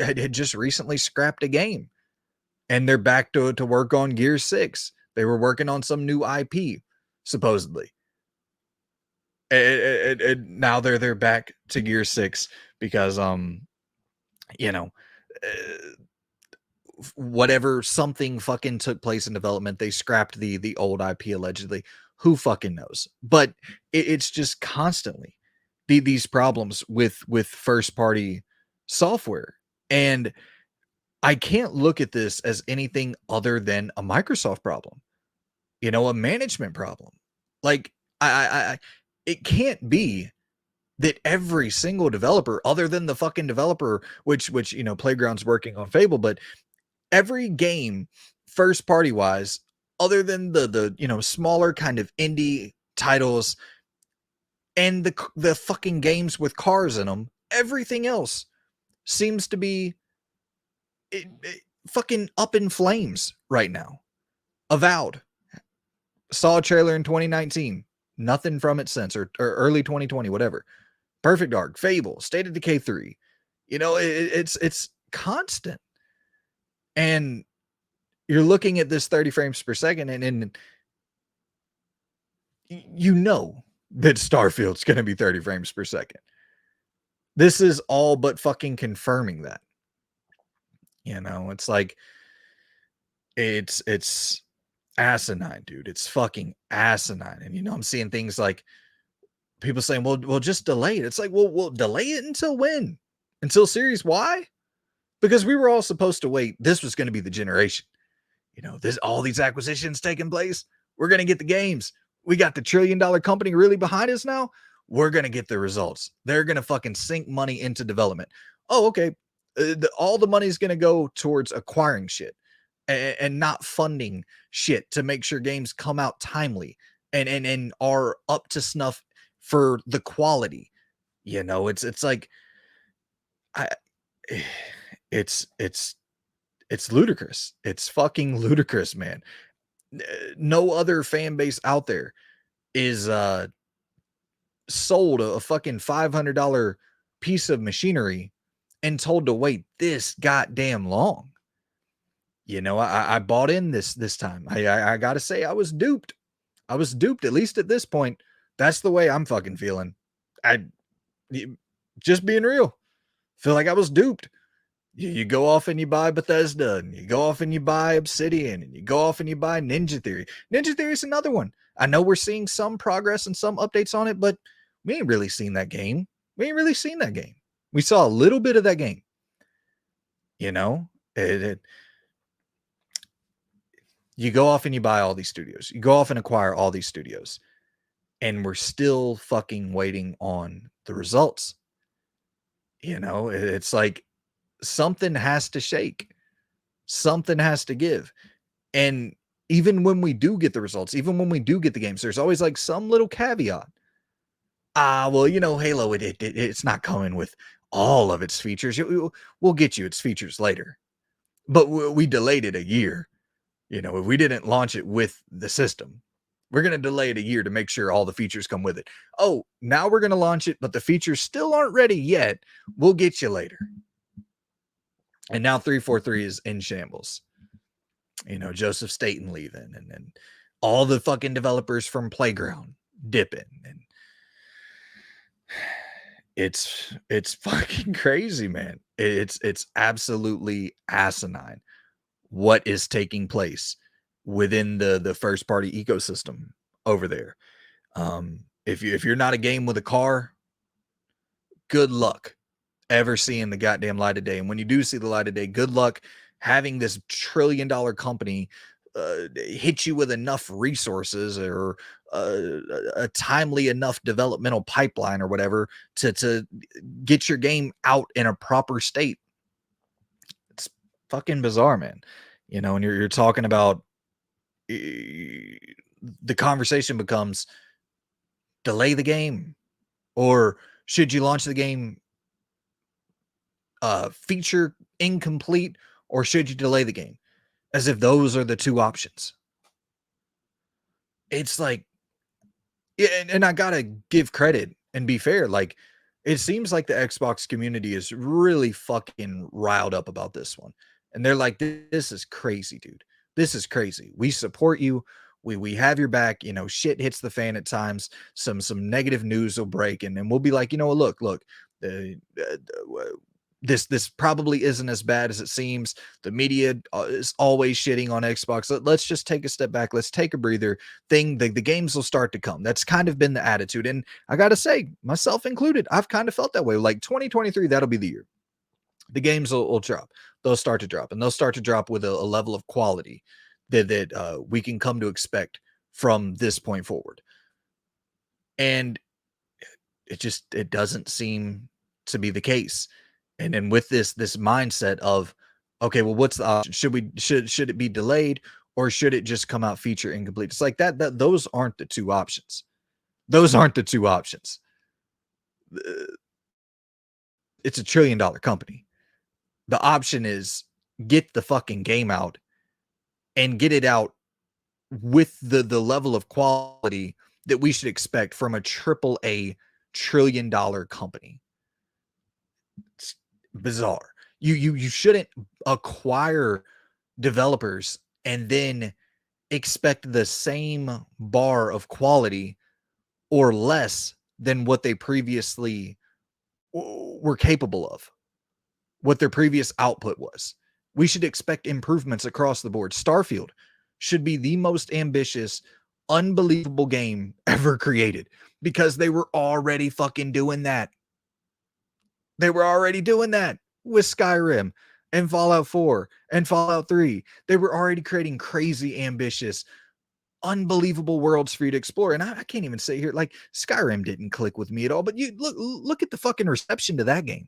[SPEAKER 1] had just recently scrapped a game, and they're back to work on Gear 6. They were working on some new IP, supposedly. And now they're back to Gear 6 because you know, uh, whatever, something fucking took place in development. They scrapped the old IP allegedly. Who fucking knows? But it's just constantly these problems with first party software. And I can't look at this as anything other than a Microsoft problem, a management problem. Like it can't be that every single developer, other than the fucking developer, which Playground's working on Fable, but every game, first party wise, other than the smaller kind of indie titles and the fucking games with cars in them, everything else seems to be fucking up in flames right now. Avowed saw a trailer in 2019, nothing from it since, or early 2020, whatever. Perfect Dark, Fable, State of Decay 3. It's constant. And you're looking at this 30 frames per second, and you know that Starfield's going to be 30 frames per second. This is all but fucking confirming that. It's like, it's asinine, dude. It's fucking asinine. And I'm seeing things like people saying, well, just delay it. It's like, well, delay it until when? Until Series Y? Because we were all supposed to wait. This was going to be the generation. All these acquisitions taking place. We're going to get the games. We got the $1 trillion company really behind us now. We're going to get the results. They're going to fucking sink money into development. Oh, okay. All the money is going to go towards acquiring shit and not funding shit to make sure games come out timely and are up to snuff for the quality. It's like, it's ludicrous. It's fucking ludicrous, man. No other fan base out there is sold a fucking $500 piece of machinery and told to wait this goddamn long. I bought in this time. I gotta say, I was duped. I was duped, at least at this point. That's the way I'm fucking feeling. Just being real. Feel like I was duped. You go off and you buy Bethesda, and you go off and you buy Obsidian, and you go off and you buy Ninja Theory. Ninja Theory is another one. I know we're seeing some progress and some updates on it, but we ain't really seen that game. We saw a little bit of that game. You go off and you buy all these studios. You go off and acquire all these studios, and we're still fucking waiting on the results. It's like, something has to shake. Something has to give. And even when we do get the results, even when we do get the games, there's always like some little caveat. Well, Halo, it's not coming with all of its features. We'll get you its features later. But we delayed it a year. If we didn't launch it with the system, we're going to delay it a year to make sure all the features come with it. Oh, now we're going to launch it, but the features still aren't ready yet. We'll get you later. And now 343 is in shambles. Joseph Staten leaving, and then all the fucking developers from Playground dipping, and it's fucking crazy, man. It's absolutely asinine what is taking place within the first party ecosystem over there. If you're not a game with a car, good luck ever seeing the goddamn light of day. And when you do see the light of day, good luck having this $1 trillion company hit you with enough resources or a timely enough developmental pipeline or whatever to get your game out in a proper state. It's fucking bizarre, man. And you're talking about, the conversation becomes, delay the game, or should you launch the game feature incomplete, or should you delay the game? As if those are the two options. It's like, and I gotta give credit and be fair. Like, it seems like the Xbox community is really fucking riled up about this one. And they're like, this is crazy, dude. This is crazy. We support you. We have your back. Shit hits the fan at times. Some negative news will break, and we'll be like, look, This probably isn't as bad as it seems. The media is always shitting on Xbox. Let's just take a step back. Let's take a breather. The games will start to come. That's kind of been the attitude. And I got to say, myself included, I've kind of felt that way. Like 2023, that'll be the year. The games will drop. They'll start to drop, and they'll start to drop with a level of quality that we can come to expect from this point forward. And it doesn't seem to be the case. And then with this mindset of, okay, well, what's the option? Should it be delayed, or should it just come out feature incomplete? It's like that those aren't the two options. Those aren't the two options. It's a $1 trillion company. The option is get the fucking game out and get it out with the level of quality that we should expect from a $1 trillion company. It's bizarre. You shouldn't acquire developers and then expect the same bar of quality or less than what they previously were capable of, what their previous output was. We should expect improvements across the board. Starfield should be the most ambitious, unbelievable game ever created because they were already fucking doing that. They were already doing that with Skyrim and Fallout 4 and Fallout 3. They were already creating crazy, ambitious, unbelievable worlds for you to explore. And I can't even say here, like, Skyrim didn't click with me at all. But you look at the fucking reception to that game.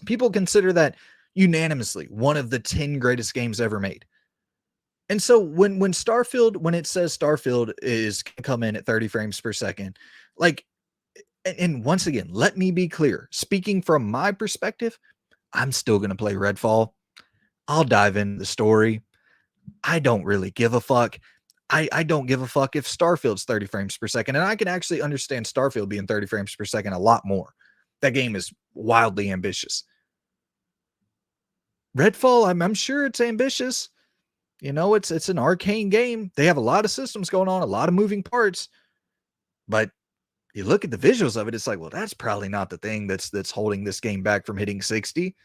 [SPEAKER 1] People consider that unanimously one of the 10 greatest games ever made. And so when Starfield, when it says Starfield is going to come in at 30 frames per second, like, and once again, let me be clear. Speaking from my perspective, I'm still going to play Redfall. I'll dive into the story. I don't really give a fuck. I don't give a fuck if Starfield's 30 frames per second. And I can actually understand Starfield being 30 frames per second a lot more. That game is wildly ambitious. Redfall, I'm sure it's ambitious. You know, it's an arcane game. They have a lot of systems going on, a lot of moving parts. But you look at the visuals of it, it's like, well, that's probably not the thing that's holding this game back from hitting 60.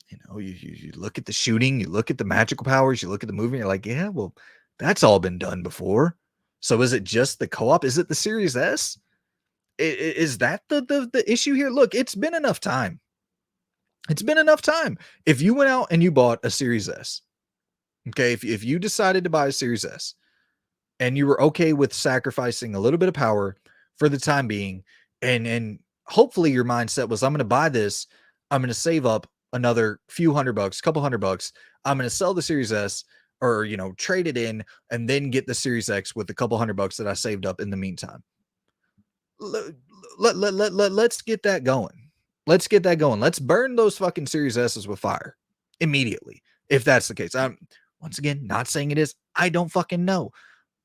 [SPEAKER 1] You know, you look at the shooting, you look at the magical powers, you look at the movie, you're like, yeah, well, that's all been done before. So is it just the co-op? Is it the Series S? Is that the issue here? Look, it's been enough time. It's been enough time. If you went out and you bought a Series S, okay, if you decided to buy a Series S and you were okay with sacrificing a little bit of power for the time being, and hopefully your mindset was, I'm going to buy this, I'm going to save up another few $100, couple $100, I'm going to sell the Series S, or, you know, trade it in and then get the Series X with a couple $100 that I saved up in the meantime. Let's get that going. Let's get that going. Let's burn those fucking Series S's with fire immediately, if that's the case. I'm, once again, not saying it is. I don't fucking know.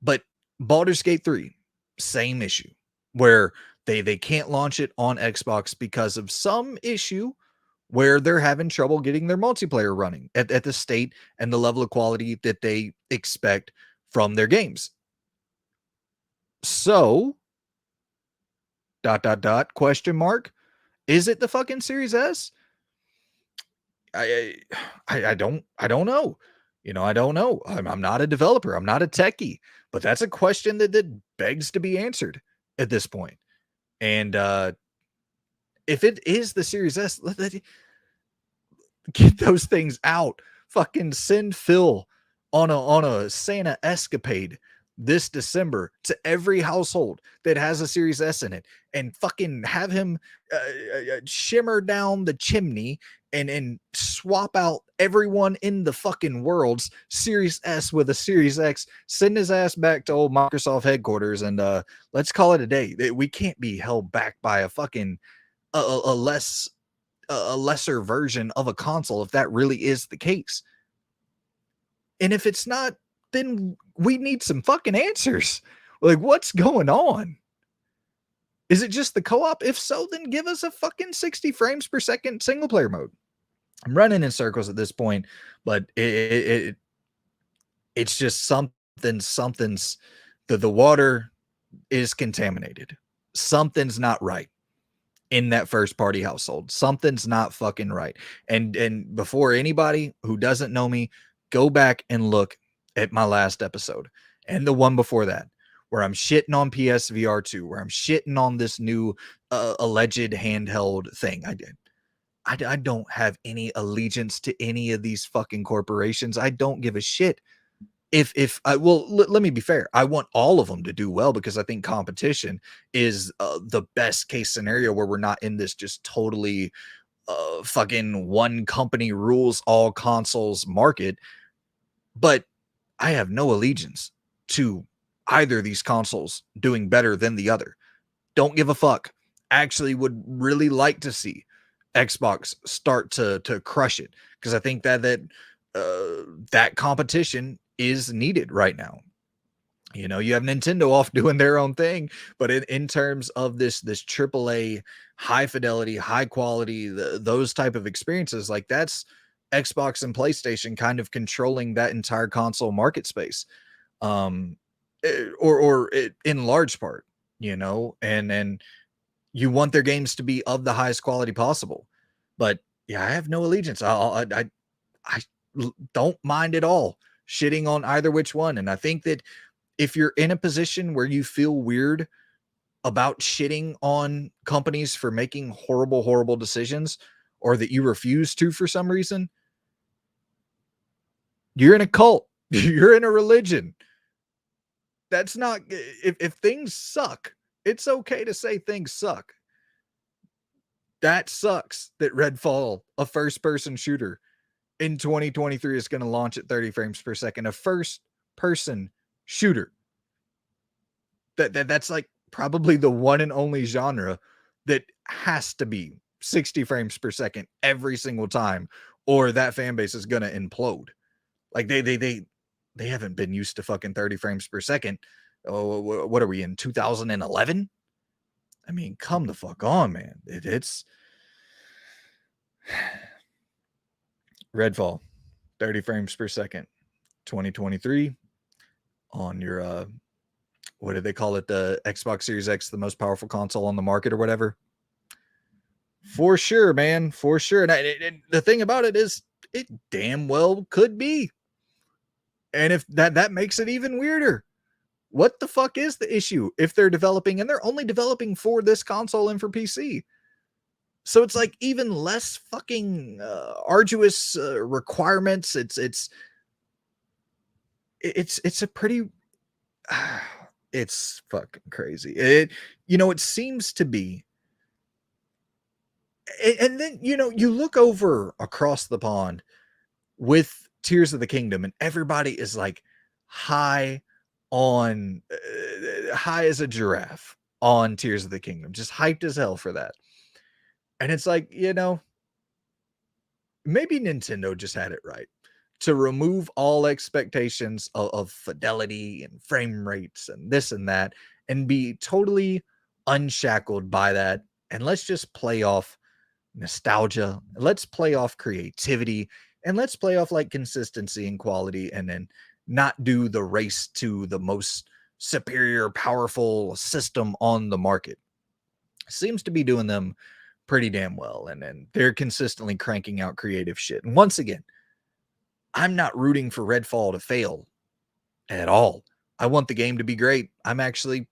[SPEAKER 1] But Baldur's Gate 3, same issue, where they can't launch it on Xbox because of some issue where they're having trouble getting their multiplayer running at the state and the level of quality that they expect from their games. So, ... question mark, is it the fucking Series S? I don't know. You know, I don't know. I'm not a developer. I'm not a techie, but that's a question that begs to be answered at this point. And if it is the Series S, let get those things out. Fucking send Phil on a Santa escapade this December to every household that has a Series S in it, and fucking have him shimmer down the chimney and swap out everyone in the fucking world's Series S with a Series X. Send his ass back to old Microsoft headquarters, and let's call it a day. We can't be held back by a fucking a lesser version of a console if that really is the case. And if it's not, then we need some fucking answers. Like, what's going on? Is it just the co-op? If so, then give us a fucking 60 frames per second single player mode. I'm running in circles at this point, but it's just something's the water is contaminated. Something's not right. in that first party household. Something's not fucking right. And before anybody who doesn't know me, go back and look at my last episode and the one before that, where I'm shitting on PSVR 2, where I'm shitting on this new alleged handheld thing. I don't have any allegiance to any of these fucking corporations. I don't give a shit. If I well, let me be fair. I want all of them to do well because I think competition is the best case scenario where we're not in this just totally fucking one company rules all consoles market. But I have no allegiance to either of these consoles doing better than the other. Don't give a fuck. Actually would really like to see Xbox start to crush it because I think that competition is needed right now. You know, you have Nintendo off doing their own thing, but in terms of this AAA high fidelity, high quality, those type of experiences, like that's Xbox and PlayStation kind of controlling that entire console market space. Um in large part, you know, and you want their games to be of the highest quality possible. But yeah, I have no allegiance. I don't mind at all shitting on either which one. And I think that if you're in a position where you feel weird about shitting on companies for making horrible, horrible decisions, or that you refuse to for some reason, you're in a cult. You're in a religion. That's not if things suck, it's okay to say things suck. That sucks that Redfall, a first-person shooter in 2023, is going to launch at 30 frames per second. A first-person shooter. That's like probably the one and only genre that has to be 60 frames per second every single time, or that fan base is going to implode. Like they haven't been used to fucking 30 frames per second. Oh, what are we in 2011? I mean, come the fuck on, man. It's Redfall, 30 frames per second, 2023 on your what do they call it? The Xbox Series X, the most powerful console on the market or whatever. For sure, man, for sure. And the thing about it is, it damn well could be. And if that makes it even weirder. What the fuck is the issue if they're developing and they're only developing for this console and for PC? So it's like even less fucking arduous requirements. It's a pretty it's fucking crazy. It seems to be. And then you look over across the pond with Tears of the Kingdom, and everybody is like high on high as a giraffe on Tears of the Kingdom, just hyped as hell for that. And it's like, maybe Nintendo just had it right to remove all expectations of fidelity and frame rates and this and that and be totally unshackled by that. And let's just play off nostalgia. Let's play off creativity and let's play off like consistency and quality and then not do the race to the most superior, powerful system on the market. Seems to be doing them pretty damn well. And then they're consistently cranking out creative shit. And once again, I'm not rooting for Redfall to fail at all. I want the game to be great. I'm actually,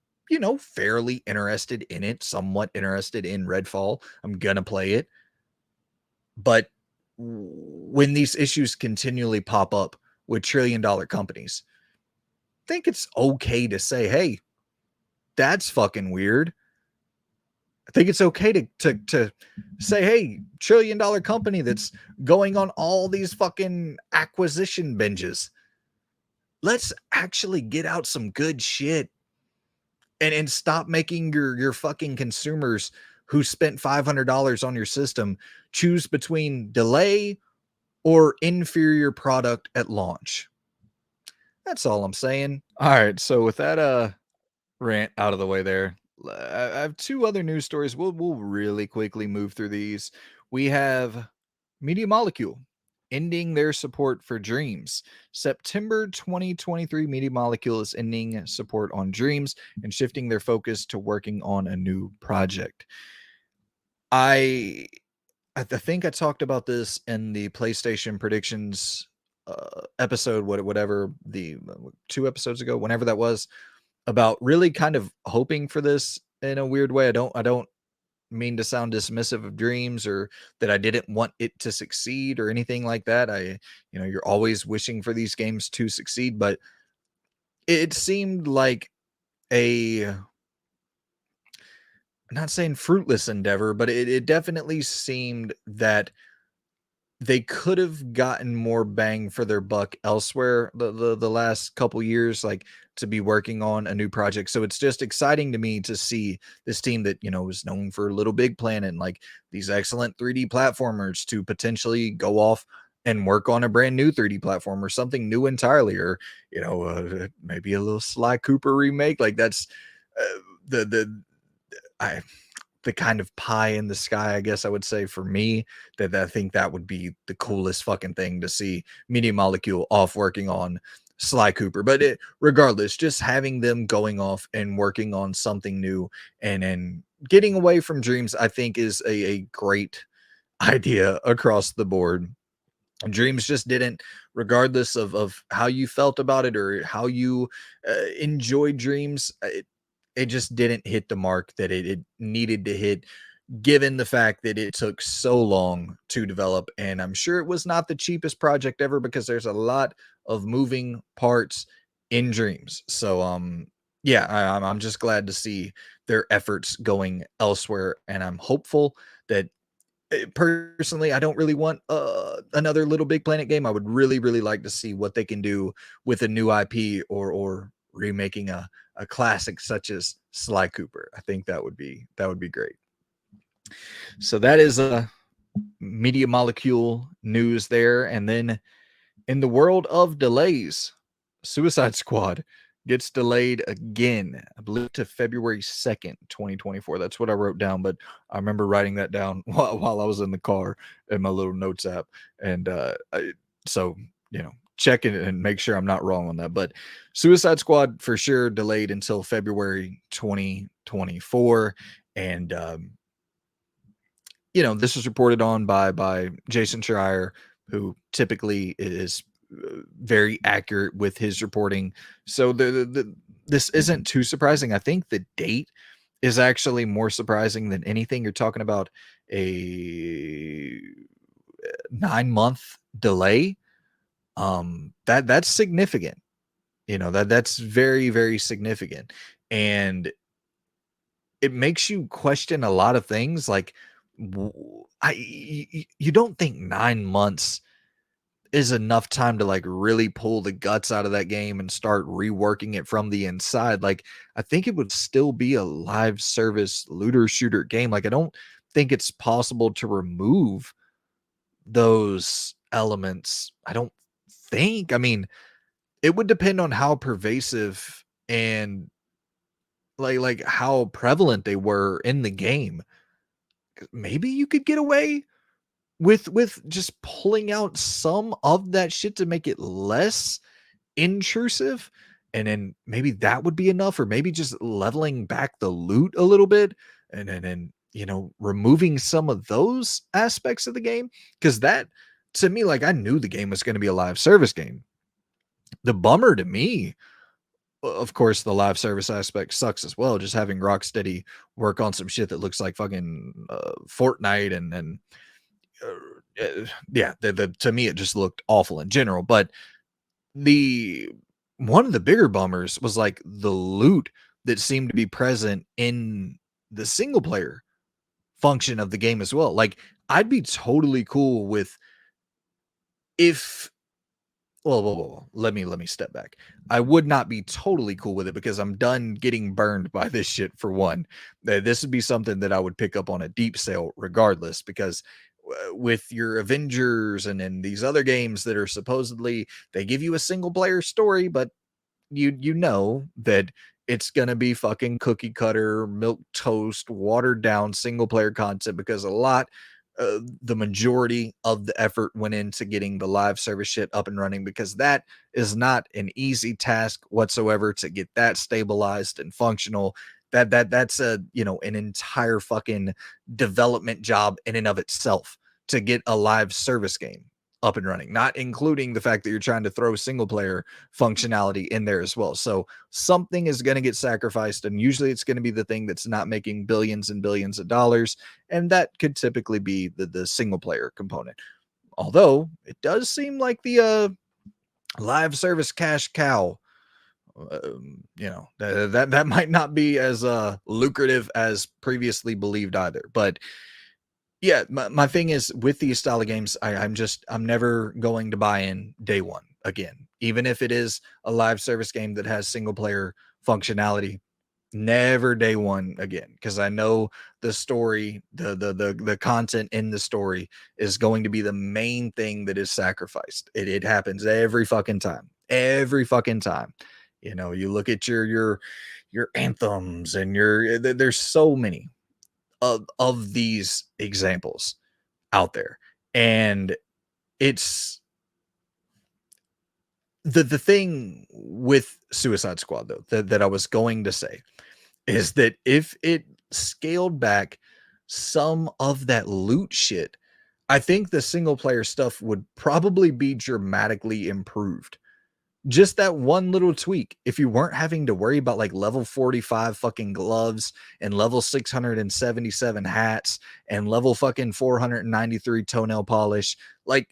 [SPEAKER 1] fairly interested in it, somewhat interested in Redfall. I'm going to play it. But when these issues continually pop up with trillion-dollar companies, I think it's okay to say, hey, that's fucking weird. I think it's okay to say, hey, trillion-dollar company that's going on all these fucking acquisition binges. Let's actually get out some good shit and stop making your fucking consumers who spent $500 on your system choose between delay or inferior product at launch. That's all I'm saying. All right, so with that rant out of the way there, I have two other news stories. We'll really quickly move through these. We have Media Molecule ending their support for Dreams. September 2023, Media Molecule is ending support on Dreams and shifting their focus to working on a new project. I think I talked about this in the PlayStation predictions episode, whatever the 2 episodes ago, whenever that was, about really kind of hoping for this in a weird way. I don't mean to sound dismissive of dreams or that I didn't want it to succeed or anything like that. You're always wishing for these games to succeed, but it seemed like a, not saying fruitless endeavor, but it definitely seemed that they could have gotten more bang for their buck elsewhere the last couple years, like to be working on a new project. So it's just exciting to me to see this team that, is known for Little Big Planet and like these excellent 3D platformers to potentially go off and work on a brand new 3D platform or something new entirely, or, maybe a little Sly Cooper remake. Like that's the I the kind of pie in the sky, I guess I would say for me, that I think that would be the coolest fucking thing to see Media Molecule off working on Sly Cooper. But regardless, just having them going off and working on something new and getting away from dreams, I think is a great idea across the board. Dreams just didn't, regardless of how you felt about it or how you enjoyed dreams, it just didn't hit the mark that it needed to hit, given the fact that it took so long to develop. And I'm sure it was not the cheapest project ever because there's a lot of moving parts in dreams. So yeah, I'm just glad to see their efforts going elsewhere, and I'm hopeful that, personally, I don't really want another Little Big Planet game. I would really, really like to see what they can do with a new IP, or remaking a classic such as Sly Cooper. I think that would be great. So that is a Media Molecule news there, and then in the world of delays, Suicide Squad gets delayed again, I believe to February 2nd, 2024. That's what I wrote down, but I remember writing that down while I was in the car in my little notes app. And so, check it and make sure I'm not wrong on that. But Suicide Squad for sure delayed until February 2024. And this was reported on by Jason Schreier, who typically is very accurate with his reporting. So this isn't too surprising. I think the date is actually more surprising than anything. You're talking about a 9-month delay. That's significant. That's very, very significant. And it makes you question a lot of things. Like, you don't think 9 months is enough time to like really pull the guts out of that game and start reworking it from the inside. Like, I think it would still be a live service looter shooter game. Like, I don't think it's possible to remove those elements. I don't think. I mean, it would depend on how pervasive and like how prevalent they were in the game. Maybe you could get away with just pulling out some of that shit to make it less intrusive, and then maybe that would be enough, or maybe just leveling back the loot a little bit, and removing some of those aspects of the game, because that, to me, like, I knew the game was going to be a live service game. The bummer to me, of course, the live service aspect sucks as well, just having Rocksteady work on some shit that looks like fucking Fortnite, and yeah, the to me it just looked awful in general. But the one of the bigger bummers was like the loot that seemed to be present in the single player function of the game as well. Like, I'd be totally cool with, if well, let me step back. I would not be totally cool with it because I'm done getting burned by this shit, for one. This would be something that I would pick up on a deep sale regardless, because with your Avengers and these other games that are supposedly, they give you a single player story, but you know that it's gonna be fucking cookie cutter, milk toast, watered down single player content, because the majority of the effort went into getting the live service shit up and running, because that is not an easy task whatsoever to get that stabilized and functional. That's a, you know, an entire fucking development job in and of itself to get a live service game up and running, not including the fact that you're trying to throw single player functionality in there as well. So something is going to get sacrificed, and usually it's going to be the thing that's not making billions and billions of dollars, and that could typically be the single player component. Although it does seem like the live service cash cow, you know, that might not be as lucrative as previously believed either. But yeah, my thing is with these style of games, I'm never going to buy in day one again, even if it is a live service game that has single player functionality. Never day one again, because I know the story, the content in the story is going to be the main thing that is sacrificed. It happens every fucking time, every fucking time. You know, you look at your anthems and there's so many of these examples out there, and it's the thing with Suicide Squad though that I was going to say is that if it scaled back some of that loot shit, I think the single player stuff would probably be dramatically improved. Just that one little tweak, if you weren't having to worry about like level 45 fucking gloves and level 677 hats and level fucking 493 toenail polish, like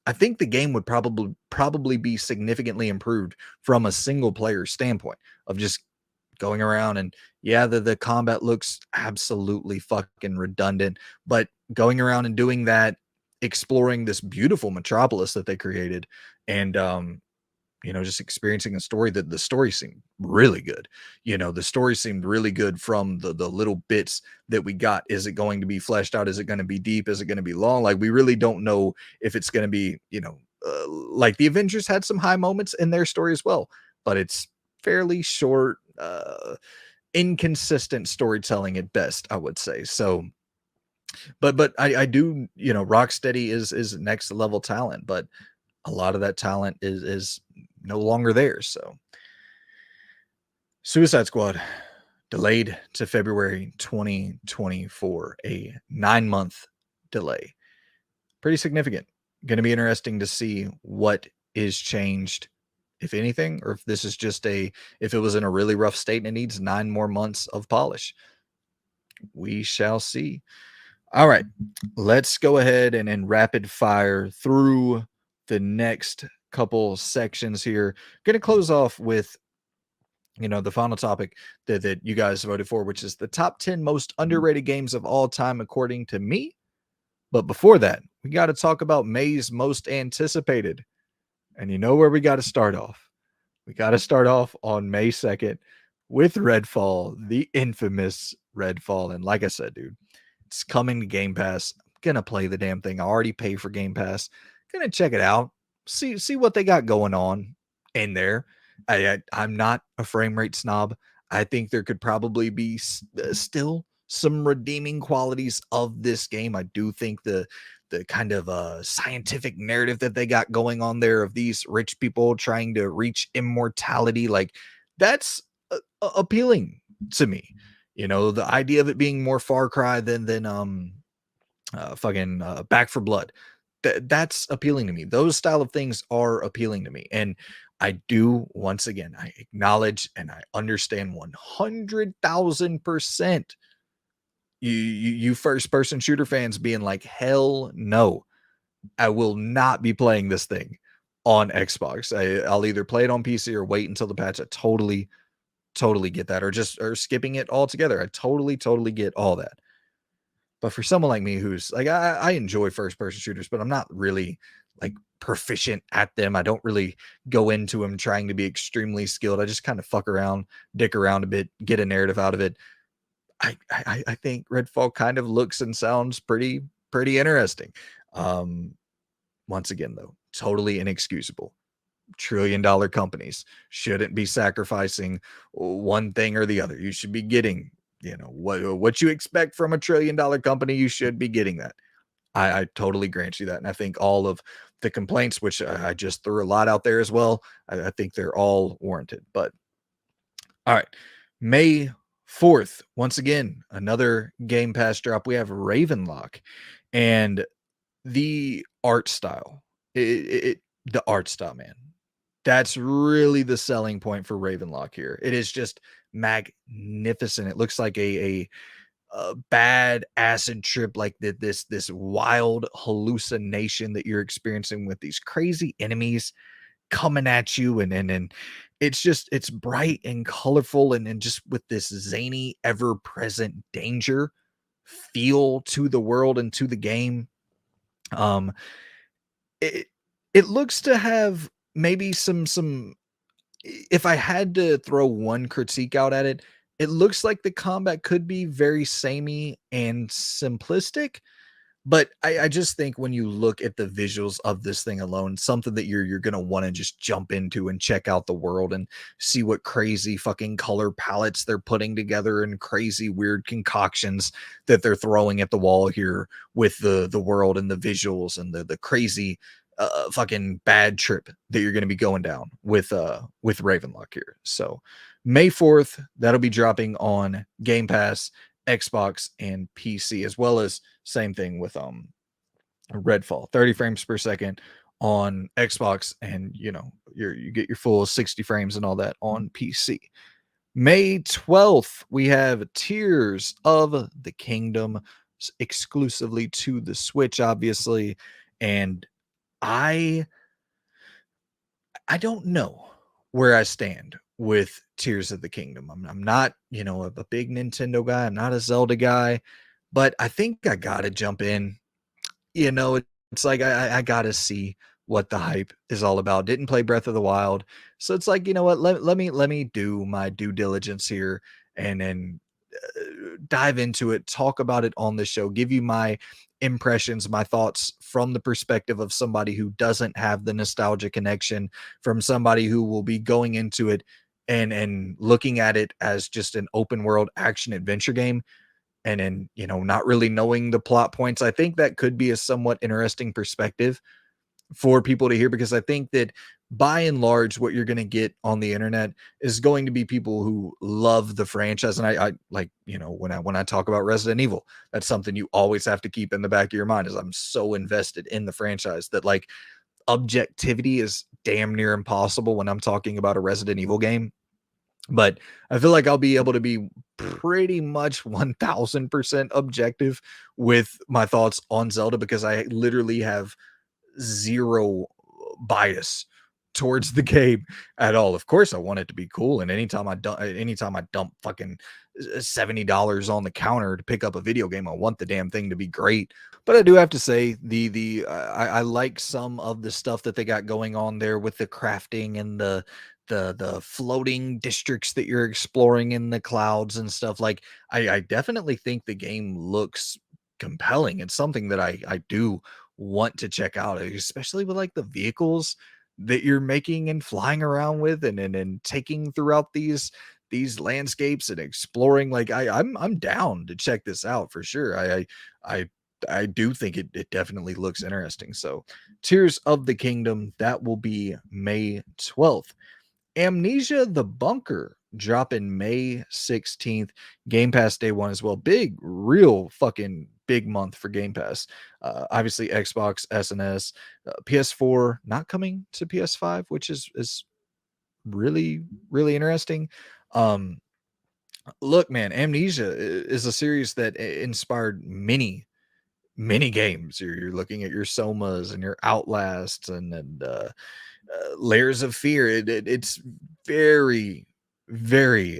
[SPEAKER 1] I think the game would probably be significantly improved from a single player standpoint of just going around. And yeah, the combat looks absolutely fucking redundant, but going around and doing that, exploring this beautiful metropolis that they created, and you know, just experiencing a story, that the story seemed really good. You know, the story seemed really good from the little bits that we got. Is it going to be fleshed out? Is it going to be deep? Is it going to be long? Like, we really don't know if it's going to be, you know, like the Avengers had some high moments in their story as well, but it's fairly short, inconsistent storytelling at best, I would say. So, but I do, you know, Rocksteady is next level talent, but a lot of that talent is no longer there. So Suicide Squad delayed to February 2024, a 9-month delay. Pretty significant. Going to be interesting to see what is changed, if anything, or if this is just if it was in a really rough state and it needs 9 more months of polish. We shall see. All right, let's go ahead and rapid fire through the next couple sections here. Going to close off with, you know, the final topic that you guys voted for, which is the top 10 most underrated games of all time, according to me. But before that, we got to talk about May's most anticipated. And you know where we got to start off? We got to start off on May 2nd with Redfall, the infamous Redfall. And like I said, dude, it's coming to Game Pass. I'm gonna play the damn thing. I already pay for Game Pass. Gonna check it out. See what they got going on in there. I'm not a frame rate snob. I think there could probably be still some redeeming qualities of this game. I do think the kind of scientific narrative that they got going on there of these rich people trying to reach immortality, like that's appealing to me. You know, the idea of it being more Far Cry than fucking Back for Blood. That's appealing to me. Those style of things are appealing to me. And I do, once again, I acknowledge and I understand 100,000% you first person shooter fans being like, hell no, I will not be playing this thing on Xbox. I'll either play it on PC or wait until the patch. I totally get that, or skipping it altogether. I totally get all that. But for someone like me who's like, I enjoy first person shooters, but I'm not really like proficient at them. I don't really go into them trying to be extremely skilled. I just kind of fuck around, dick around a bit, get a narrative out of it. I think Redfall kind of looks and sounds pretty interesting. Once again though, totally inexcusable. $1 trillion companies shouldn't be sacrificing one thing or the other. You should be getting, you know, what you expect from $1 trillion company. You should be getting that. I totally grant you that. And I think all of the complaints, which I just threw a lot out there as well, I think they're all warranted. But all right, May Fourth, once again, another Game Pass drop. We have Ravenlock, and the art style. The art style, man. That's really the selling point for Ravenlock here. It is just magnificent. It looks like a bad acid trip, like this wild hallucination that you're experiencing with these crazy enemies coming at you, and it's just it's bright and colorful, and just with this zany, ever present danger feel to the world and to the game. Um, it it looks to have maybe some if I had to throw one critique out at it, it looks like the combat could be very samey and simplistic, but I just think when you look at the visuals of this thing alone, something that you're gonna wanna just jump into and check out the world and see what crazy fucking color palettes they're putting together and crazy weird concoctions that they're throwing at the wall here with the world and the visuals and the crazy fucking bad trip that you're gonna be going down with Ravenlock here. So May 4th, that'll be dropping on Game Pass, Xbox, and PC, as well as same thing with Redfall, 30 frames per second on Xbox, and you get your full 60 frames and all that on PC. May 12th, we have Tears of the Kingdom exclusively to the Switch, obviously. And I I don't know where I stand with Tears of the Kingdom. I'm not, a big Nintendo guy. I'm not a Zelda guy, but I think I gotta jump in. It's like I gotta see what the hype is all about. Didn't play Breath of the Wild, so it's like, you know what? Let me do my due diligence here, and then dive into it, talk about it on the show, give you my impressions, my thoughts from the perspective of somebody who doesn't have the nostalgia connection, from somebody who will be going into it and looking at it as just an open world action adventure game, and then not really knowing the plot points. I think that could be a somewhat interesting perspective for people to hear, because I think that by and large what you're going to get on the internet is going to be people who love the franchise. And I like, when I talk about Resident Evil, that's something you always have to keep in the back of your mind, is I'm so invested in the franchise that, like, objectivity is damn near impossible when I'm talking about a Resident Evil game. But I feel like I'll be able to be pretty much 1000% objective with my thoughts on Zelda, because I literally have zero bias towards the game at all. Of course, I want it to be cool, and anytime I dump fucking $70 on the counter to pick up a video game, I want the damn thing to be great. But I do have to say, I like some of the stuff that they got going on there with the crafting and the floating districts that you're exploring in the clouds and stuff. Like, I definitely think the game looks compelling. It's something that I do want to check out, especially with like the vehicles that you're making and flying around with, and taking throughout these landscapes and exploring. Like, I'm down to check this out for sure. I I do think it definitely looks interesting. So Tears of the Kingdom, that will be May 12th. Amnesia the Bunker dropping May 16th. Game Pass day one as well. Big, real fucking big month for Game Pass. Obviously Xbox, SNS, PS4 not coming to PS5, which is really, really interesting. Um, Look, man, Amnesia is a series that inspired many games. You're looking at your Somas and your Outlasts and Layers of Fear. It's very, very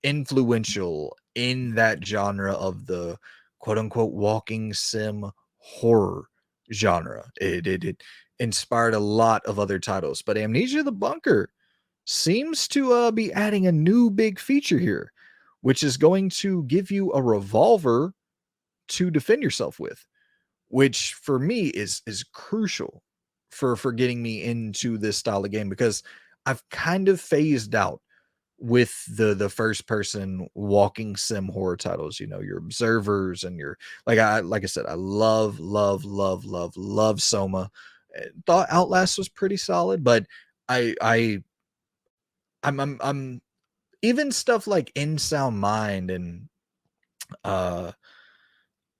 [SPEAKER 1] influential in that genre of the quote unquote walking sim horror genre. It inspired a lot of other titles, but Amnesia the Bunker seems to be adding a new big feature here, which is going to give you a revolver to defend yourself with, which for me is crucial for getting me into this style of game, because I've kind of phased out with the first person walking sim horror titles. Your Observers and your, like I said, I love Soma. Thought Outlast was pretty solid, but I I'm even stuff like In Sound Mind and uh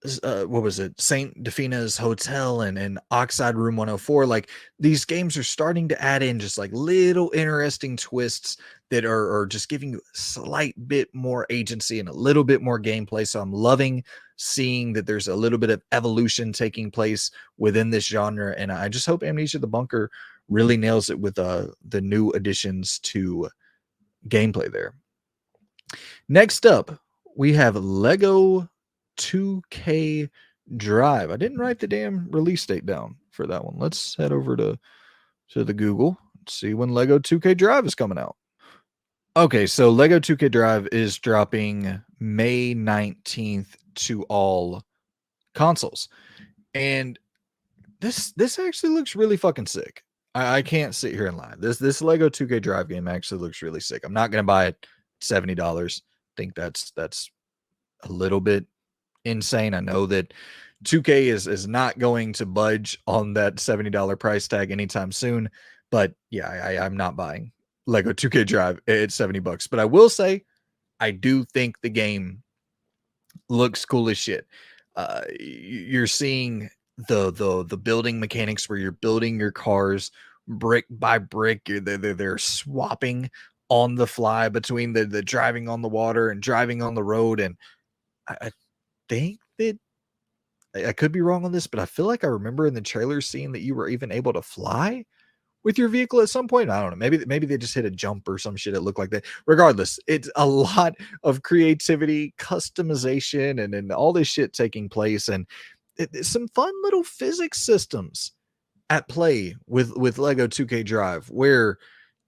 [SPEAKER 1] what was it, Saint Defina's Hotel and Oxide Room 104. Like, these games are starting to add in just like little interesting twists that are just giving you a slight bit more agency and a little bit more gameplay. So I'm loving seeing that there's a little bit of evolution taking place within this genre, and I just hope Amnesia the Bunker really nails it with the new additions to gameplay there. Next up, we have Lego 2K Drive. I didn't write the damn release date down for that one. Let's head over to the Google, see when Lego 2K Drive is coming out. Okay, so Lego 2K Drive is dropping May 19th to all consoles. And this actually looks really fucking sick. I can't sit here and lie. This Lego 2K Drive game actually looks really sick. I'm not gonna buy it $70. Think that's a little bit insane. I know that 2K is not going to budge on that $70 price tag anytime soon, but yeah, I'm not buying Lego 2K Drive at $70. But I will say, I do think the game looks cool as shit. You're seeing the building mechanics where you're building your cars brick by brick. They're swapping on the fly between the driving on the water and driving on the road. And I think that I could be wrong on this, but I feel like I remember in the trailer seeing that you were even able to fly with your vehicle at some point. I don't know. Maybe they just hit a jump or some shit that looked like that. Regardless, it's a lot of creativity, customization, and all this shit taking place, and it's some fun little physics systems at play with Lego 2K Drive, where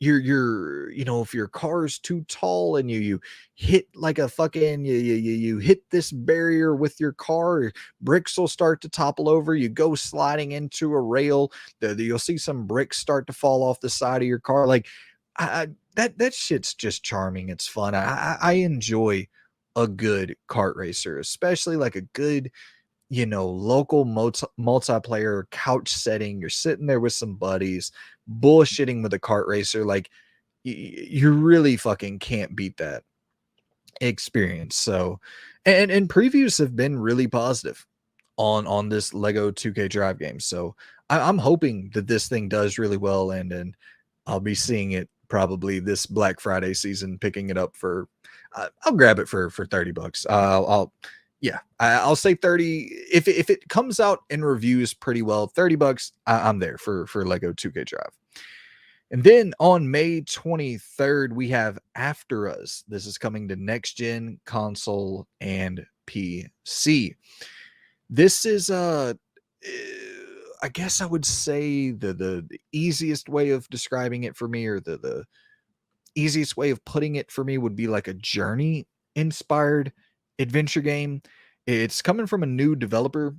[SPEAKER 1] you're if your car's too tall and you hit like a fucking you hit this barrier with your car, bricks will start to topple over. You go sliding into a rail, you'll see some bricks start to fall off the side of your car. Like, that shit's just charming. It's fun. I enjoy a good kart racer, especially like a good local multiplayer couch setting. You're sitting there with some buddies, bullshitting with a kart racer. Like, you really fucking can't beat that experience. So, and previews have been really positive on this Lego 2K Drive game. So I'm hoping that this thing does really well, and I'll be seeing it probably this Black Friday season, picking it up for I'll grab it for $30. I'll yeah, I'll say 30. If it comes out in reviews pretty well, $30, I'm there for Lego 2K Drive. And then on May 23rd, we have After Us. This is coming to next gen console and PC. This is I guess I would say the easiest way of describing it for me, or the easiest way of putting it for me, would be like a journey inspired adventure game. It's coming from a new developer,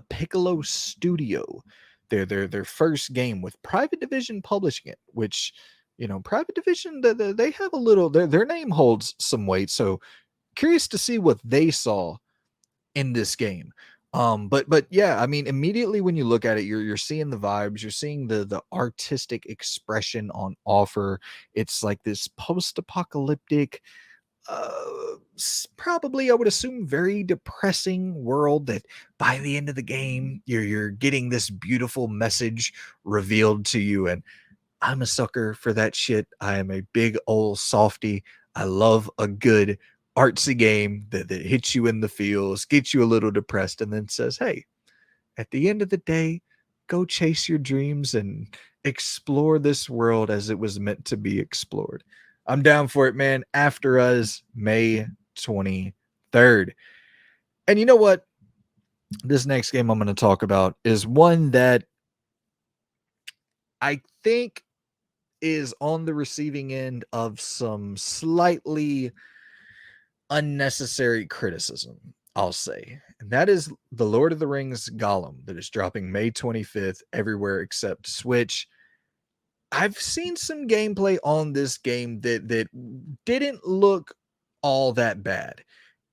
[SPEAKER 1] Piccolo Studio. Their first game with Private Division publishing it, which Private Division, they have a little, their name holds some weight. So curious to see what they saw in this game. But yeah, I mean, immediately when you look at it, you're seeing the vibes, you're seeing the artistic expression on offer. It's like this post-apocalyptic, probably I would assume very depressing world, that by the end of the game you're getting this beautiful message revealed to you. And I'm a sucker for that shit. I am a big old softy. I love a good artsy game that hits you in the feels, gets you a little depressed, and then says, hey, at the end of the day, go chase your dreams and explore this world as it was meant to be explored. I'm down for it, man. After Us, May 23rd. And you know what? This next game I'm going to talk about is one that I think is on the receiving end of some slightly unnecessary criticism, I'll say. And that is The Lord of the Rings Gollum, that is dropping May 25th everywhere except Switch. I've seen some gameplay on this game that didn't look all that bad.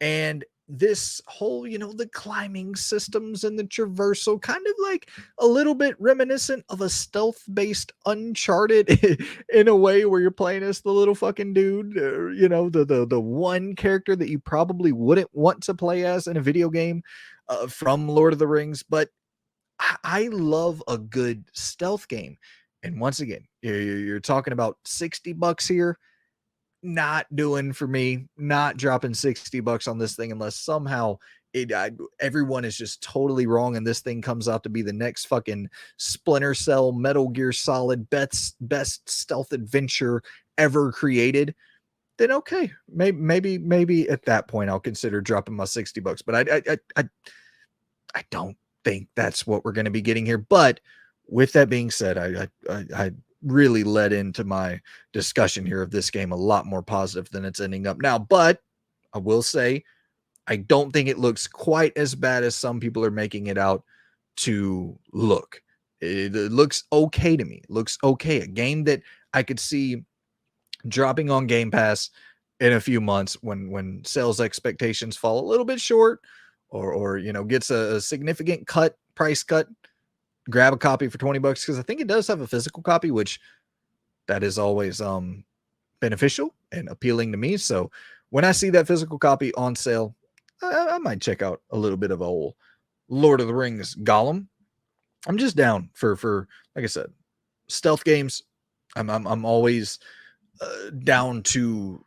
[SPEAKER 1] And this whole, the climbing systems and the traversal, kind of like a little bit reminiscent of a stealth-based Uncharted in a way where you're playing as the little fucking dude, the one character that you probably wouldn't want to play as in a video game from Lord of the Rings. But I love a good stealth game. And once again, you're talking about $60 here, not doing for me, not dropping $60 on this thing unless somehow everyone is just totally wrong and this thing comes out to be the next fucking Splinter Cell, Metal Gear Solid, best stealth adventure ever created. Then okay, maybe at that point I'll consider dropping my $60. But I don't think that's what we're going to be getting here. But with that being said, I really led into my discussion here of this game a lot more positive than it's ending up now. But I will say, I don't think it looks quite as bad as some people are making it out to look. It looks okay to me. It looks okay. A game that I could see dropping on Game Pass in a few months when sales expectations fall a little bit short, or gets a significant price cut. Grab a copy for $20 because I think it does have a physical copy, which that is always beneficial and appealing to me. So when I see that physical copy on sale, I might check out a little bit of old Lord of the Rings Gollum. I'm just down for like I said, stealth games. I'm always down to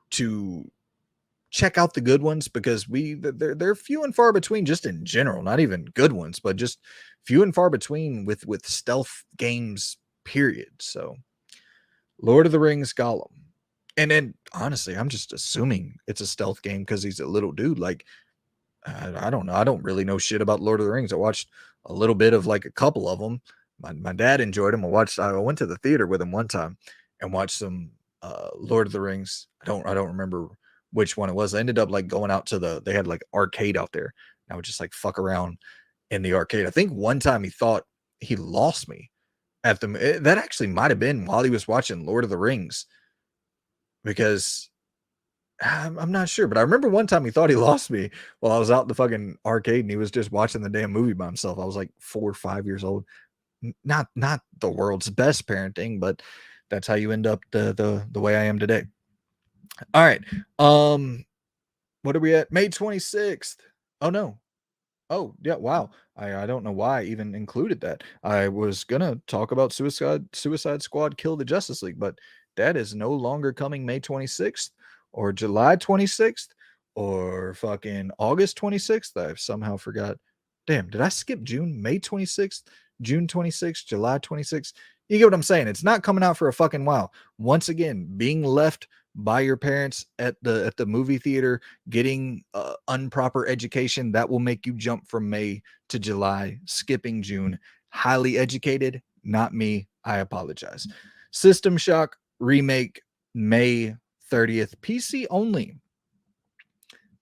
[SPEAKER 1] check out the good ones because they're few and far between, just in general, not even good ones, but just few and far between with stealth games, period. So Lord of the Rings Gollum. And then honestly, I'm just assuming it's a stealth game because he's a little dude. Like, I don't know. I don't really know shit about Lord of the Rings. I watched a little bit of like a couple of them. My dad enjoyed them. I went to the theater with him one time and watched some Lord of the Rings. I don't remember which one it was. I ended up like going out to they had like arcade out there. And I would just like fuck around in the arcade. I think one time he thought he lost me at that actually might have been while he was watching Lord of the Rings, because I'm not sure, but I remember one time he thought he lost me while I was out in the fucking arcade and he was just watching the damn movie by himself. I was like 4 or 5 years old. Not the world's best parenting, but that's how you end up the way I am today. All right. What are we at? May 26th. Oh no. Oh, yeah, wow. I don't know why I even included that. I was gonna talk about Suicide Squad Kill the Justice League, but that is no longer coming May 26th or July 26th or fucking August 26th. I've somehow forgot. Damn, did I skip June? May 26th, June 26th, July 26th. You get what I'm saying? It's not coming out for a fucking while. Once again, being left by your parents at the movie theater, getting improper education that will make you jump from May to July, skipping June. Highly educated, not me. I apologize. System Shock remake May 30th. PC only.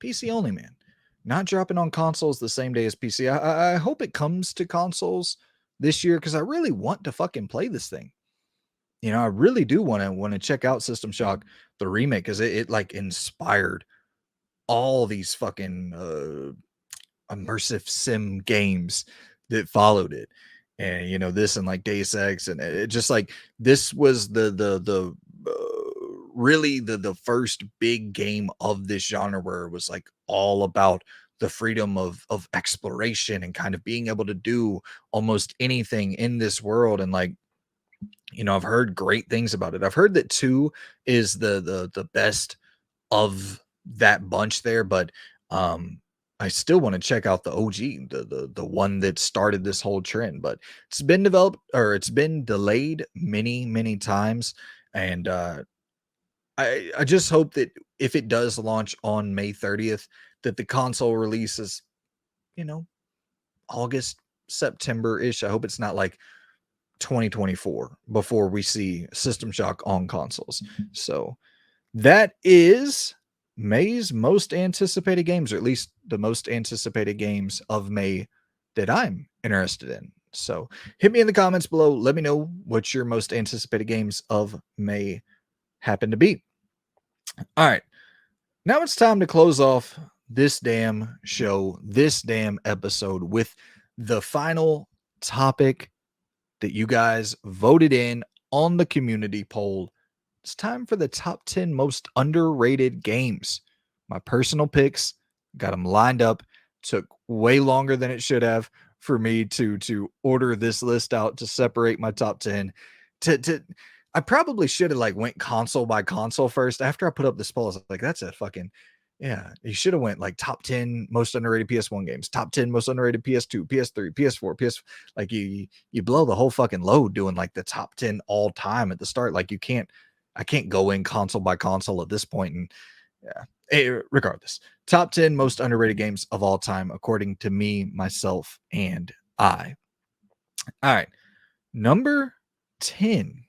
[SPEAKER 1] PC only, man. Not dropping on consoles the same day as PC. I hope it comes to consoles this year because I really want to fucking play this thing. I really do want to check out System Shock the remake because it like inspired all these fucking immersive sim games that followed it. And this and like Deus Ex, and it just like this was the really the first big game of this genre where it was like all about the freedom of exploration and kind of being able to do almost anything in this world. And like, I've heard great things about it. I've heard that 2 is the best of that bunch there, but I still want to check out the OG, the one that started this whole trend. But it's been developed, or it's been delayed many times, and I just hope that if it does launch on May 30th, that the console release is, August, September-ish. I hope it's not like 2024 before we see System Shock on consoles. So that is May's most anticipated games, or at least the most anticipated games of May that I'm interested in. So hit me in the comments below. Let me know what your most anticipated games of May happen to be. All right. Now it's time to close off this damn show, this damn episode with the final topic that you guys voted in on the community poll. It's time for the top 10 most underrated games. My personal picks, got them lined up. Took way longer than it should have for me to order this list out to separate my top 10. To I probably should have like went console by console first. After I put up this poll, I was like, that's a fucking yeah. You should have went like top 10 most underrated PS1 games, top 10 most underrated PS2, PS3, PS4, PS like you blow the whole fucking load doing like the top 10 all time at the start. Like I can't go in console by console at this point. And yeah, regardless, top 10 most underrated games of all time, according to me, myself, and I. All right. Number 10,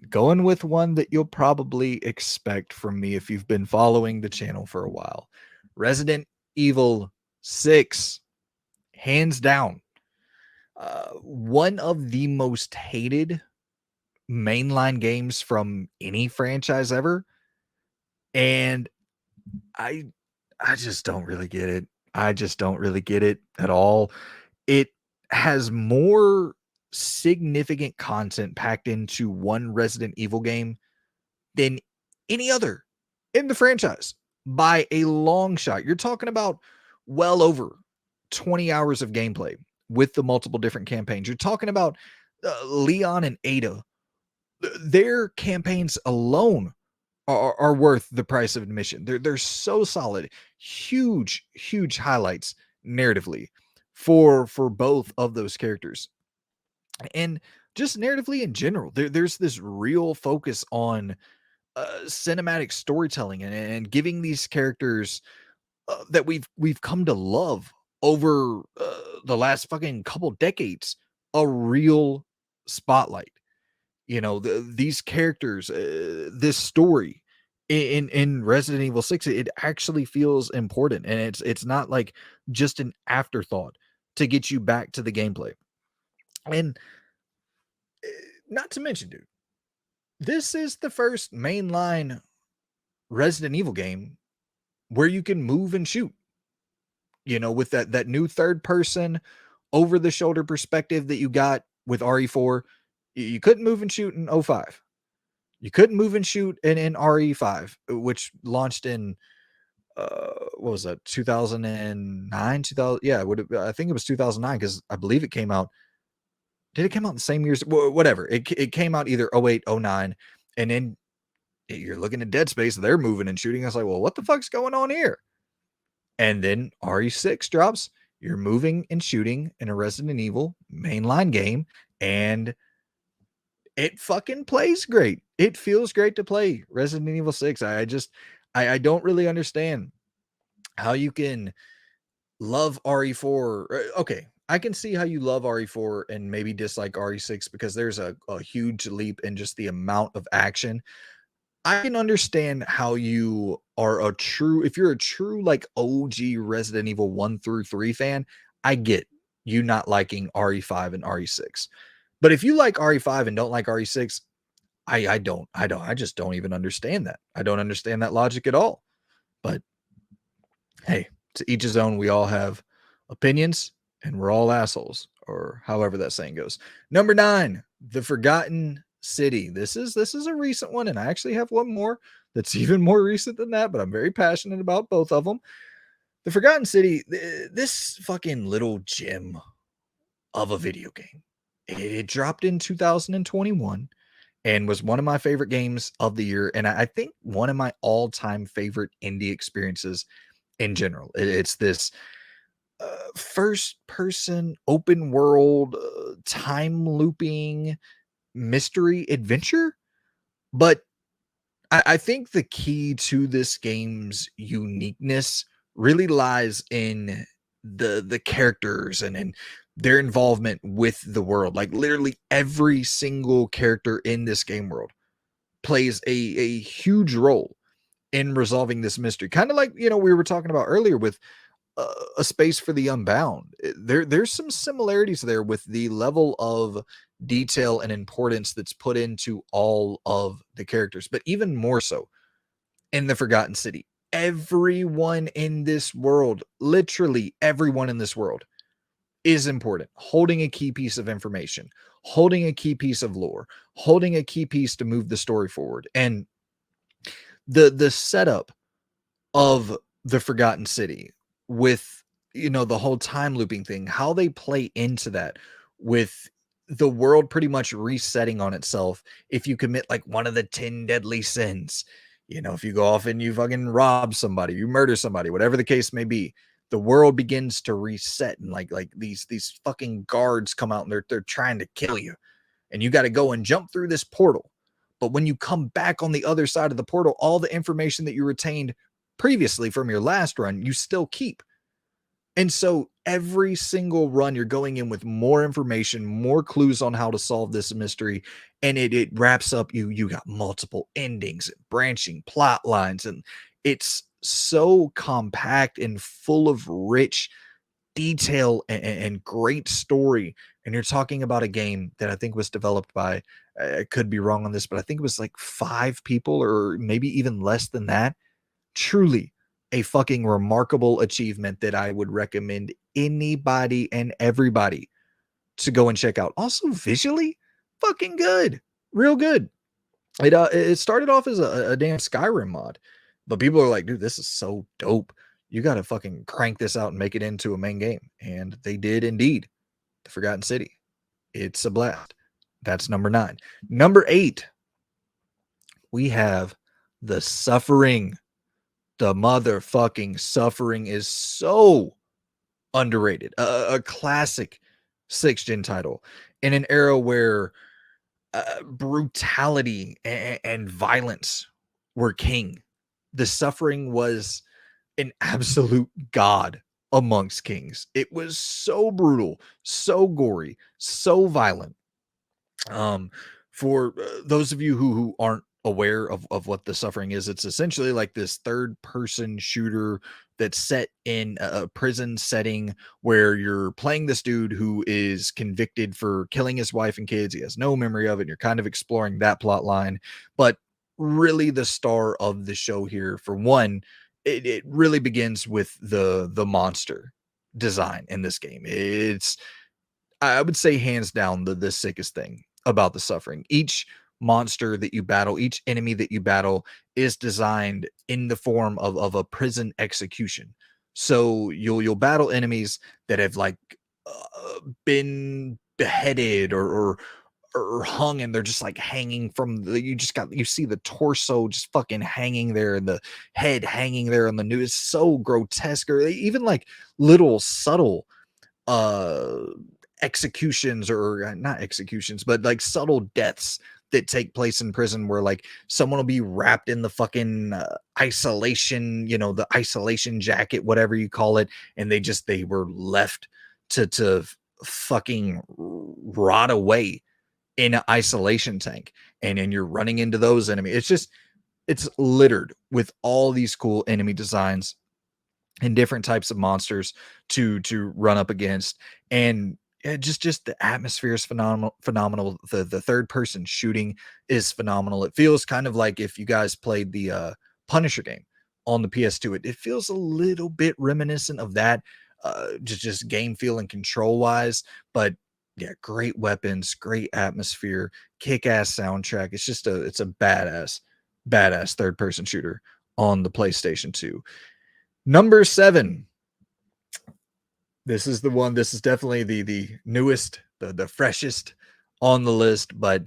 [SPEAKER 1] going with one that you'll probably expect from me if you've been following the channel for a while. Resident Evil 6, hands down. One of the most hated mainline games from any franchise ever. And I just don't really get it. I just don't really get it at all. It has more significant content packed into one Resident Evil game than any other in the franchise by a long shot. You're talking about well over 20 hours of gameplay with the multiple different campaigns. You're talking about Leon and Ada. Their campaigns alone are worth the price of admission. They're so solid. Huge highlights narratively for both of those characters. And just narratively in general, there's this real focus on cinematic storytelling and giving these characters that we've come to love over the last fucking couple decades a real spotlight. You know, these characters, this story in Resident Evil 6, it actually feels important, and it's not like just an afterthought to get you back to the gameplay. And not to mention, dude, this is the first mainline Resident Evil game where you can move and shoot. You know, with that new third person over the shoulder perspective that you got with RE4, you couldn't move and shoot in 05. You couldn't move and shoot in RE5, which launched in what was that, 2009, 2000? Yeah, I think it was 2009 because I believe it came out. Did it come out the same years? Whatever. It came out either 08, 09, and then you're looking at Dead Space. They're moving and shooting. I was like, well, what the fuck's going on here? And then RE6 drops. You're moving and shooting in a Resident Evil mainline game, and it fucking plays great. It feels great to play Resident Evil 6. I don't really understand how you can love RE4. Okay, I can see how you love RE4 and maybe dislike RE6 because there's a huge leap in just the amount of action. I can understand how you are if you're a true like OG Resident Evil 1 through 3 fan, I get you not liking RE5 and RE6. But if you like RE5 and don't like RE6, I just don't even understand that. I don't understand that logic at all. But hey, to each his own. We all have opinions and we're all assholes, or however that saying goes. Number 9, The Forgotten City. This is a recent one, and I actually have one more that's even more recent than that, but I'm very passionate about both of them. The Forgotten City, this fucking little gem of a video game. It dropped in 2021 and was one of my favorite games of the year, and I think one of my all-time favorite indie experiences in general. It's this first-person open world time looping mystery adventure, but I think the key to this game's uniqueness really lies in the characters and their involvement with the world. Like literally every single character in this game world plays a huge role in resolving this mystery. Kind of like, we were talking about earlier with a space for the Unbound. There's some similarities there with the level of detail and importance that's put into all of the characters, but even more so in the Forgotten City. Everyone in this world, literally everyone in this world, is important. Holding a key piece of information, holding a key piece of lore, holding a key piece to move the story forward. And the setup of the Forgotten City with, the whole time looping thing, how they play into that with the world pretty much resetting on itself if you commit like one of the 10 deadly sins. If you go off and you fucking rob somebody, you murder somebody, whatever the case may be, the world begins to reset, and like these fucking guards come out and they're trying to kill you, and you got to go and jump through this portal. But when you come back on the other side of the portal, all the information that you retained previously from your last run, you still keep. And so every single run, you're going in with more information, more clues on how to solve this mystery. And it wraps up you got multiple endings and branching plot lines. And it's so compact and full of rich detail and great story. And you're talking about a game that I think was developed by, I could be wrong on this, but I think it was like 5 people or maybe even less than that. Truly a fucking remarkable achievement that I would recommend anybody and everybody to go and check out. Also visually, fucking good. Real good. It started off as a damn Skyrim mod, but people are like, dude, this is so dope. You got to fucking crank this out and make it into a main game. And they did indeed. The Forgotten City. It's a blast. That's number 9. Number 8, we have The Suffering. The motherfucking Suffering is so underrated. A classic 6th gen title in an era where brutality and violence were king. The Suffering was an absolute god amongst kings. It was so brutal, so gory, so violent. Um, for those of you who aren't aware of what The Suffering is, it's essentially like this third person shooter that's set in a prison setting where you're playing this dude who is convicted for killing his wife and kids. He has no memory of it. And you're kind of exploring that plot line. But really the star of the show here, for one, it really begins with the monster design in this game. It's, I would say, hands down, the sickest thing about The Suffering. Each monster that you battle, each enemy that you battle is designed in the form of a prison execution. So you'll battle enemies that have like been beheaded or hung, and they're just like hanging from the, you see the torso just fucking hanging there and the head hanging there on the news. It's so grotesque, or even like little subtle uh executions, or not executions, but like subtle deaths that take place in prison, where like someone will be wrapped in the fucking isolation, the isolation jacket, whatever you call it, and they were left to fucking rot away in an isolation tank. And then you're running into those enemies. It's littered with all these cool enemy designs and different types of monsters to run up against. And just the atmosphere is phenomenal. The third person shooting is phenomenal. It feels kind of like if you guys played the Punisher game on the PS2, it feels a little bit reminiscent of that, just game feel and control wise. But yeah, great weapons, great atmosphere, kick-ass soundtrack. It's a badass third person shooter on the PlayStation 2. Number 7. This is the one. This is definitely the newest, the freshest on the list. But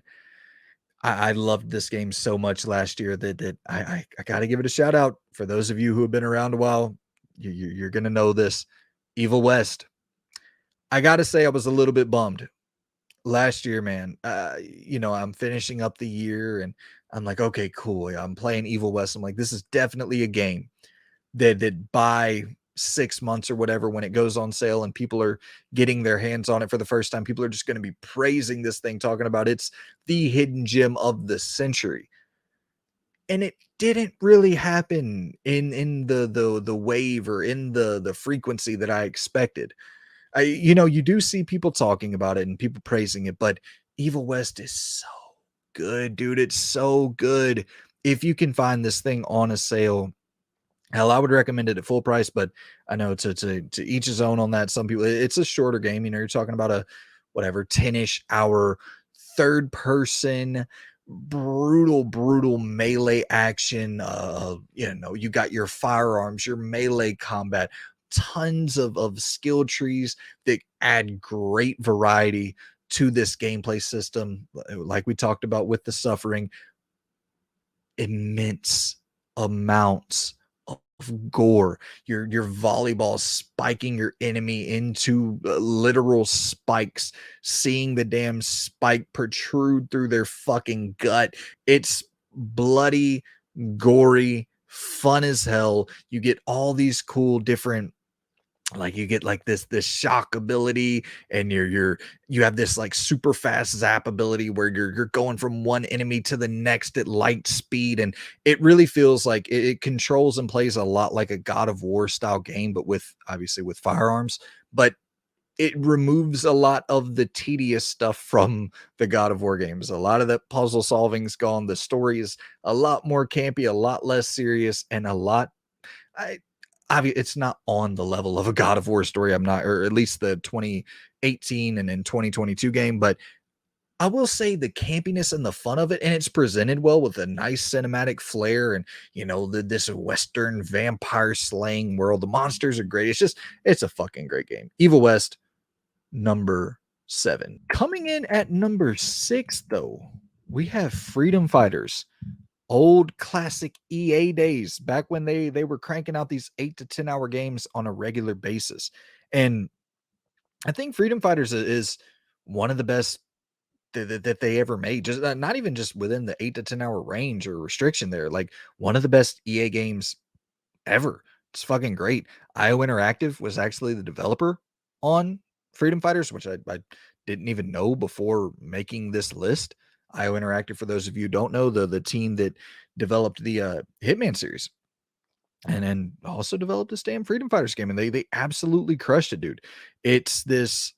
[SPEAKER 1] I loved this game so much last year that I got to give it a shout out. For those of you who have been around a while, you're gonna know this. Evil West. I got to say, I was a little bit bummed last year, man. I'm finishing up the year, and I'm like, okay, cool. I'm playing Evil West. I'm like, this is definitely a game that by 6 months or whatever, when it goes on sale and people are getting their hands on it for the first time, people are just going to be praising this thing, talking about it's the hidden gem of the century. And it didn't really happen in the wave or in the frequency that I expected. You do see people talking about it and people praising it, but Evil West is so good, dude. It's so good. If you can find this thing on a sale, Hell, I would recommend it at full price, but I know to each his own on that. Some people, it's a shorter game. You know, you're talking about a whatever 10-ish hour third person brutal melee action. You know, you got your firearms, your melee combat, tons of skill trees that add great variety to this gameplay system. Like we talked about with the suffering, immense amounts of gore. Your volleyball spiking your enemy into literal spikes, seeing the damn spike protrude through their fucking gut. It's bloody, gory, fun as hell. You get all these cool different, like you get like this shock ability, and you have this like super fast zap ability where you're going from one enemy to the next at light speed, and it really feels like it controls and plays a lot like a God of War style game, but with obviously with firearms. But it removes a lot of the tedious stuff from the God of War games. A lot of the puzzle solving's gone. The story is a lot more campy, a lot less serious, and a lot, I it's not on the level of a God of War story. I'm not, or at least the 2018 and then 2022 game, but I will say the campiness and the fun of it, and it's presented well with a nice cinematic flair, and you know this Western vampire slaying world. The monsters are great. It's a fucking great game. Evil West number 7. Coming in at number 6, though, we have Freedom Fighters. Old classic EA days, back when they were cranking out these 8 to 10 hour games on a regular basis. And I think Freedom Fighters is one of the best that they ever made. Just not even just within the 8 to 10 hour range or restriction there. Like one of the best EA games ever. It's fucking great. IO Interactive was actually the developer on Freedom Fighters, which I didn't even know before making this list. IO Interactive, for those of you who don't know, the team that developed the Hitman series, and then also developed this damn Freedom Fighters game, and they absolutely crushed it, dude. It's this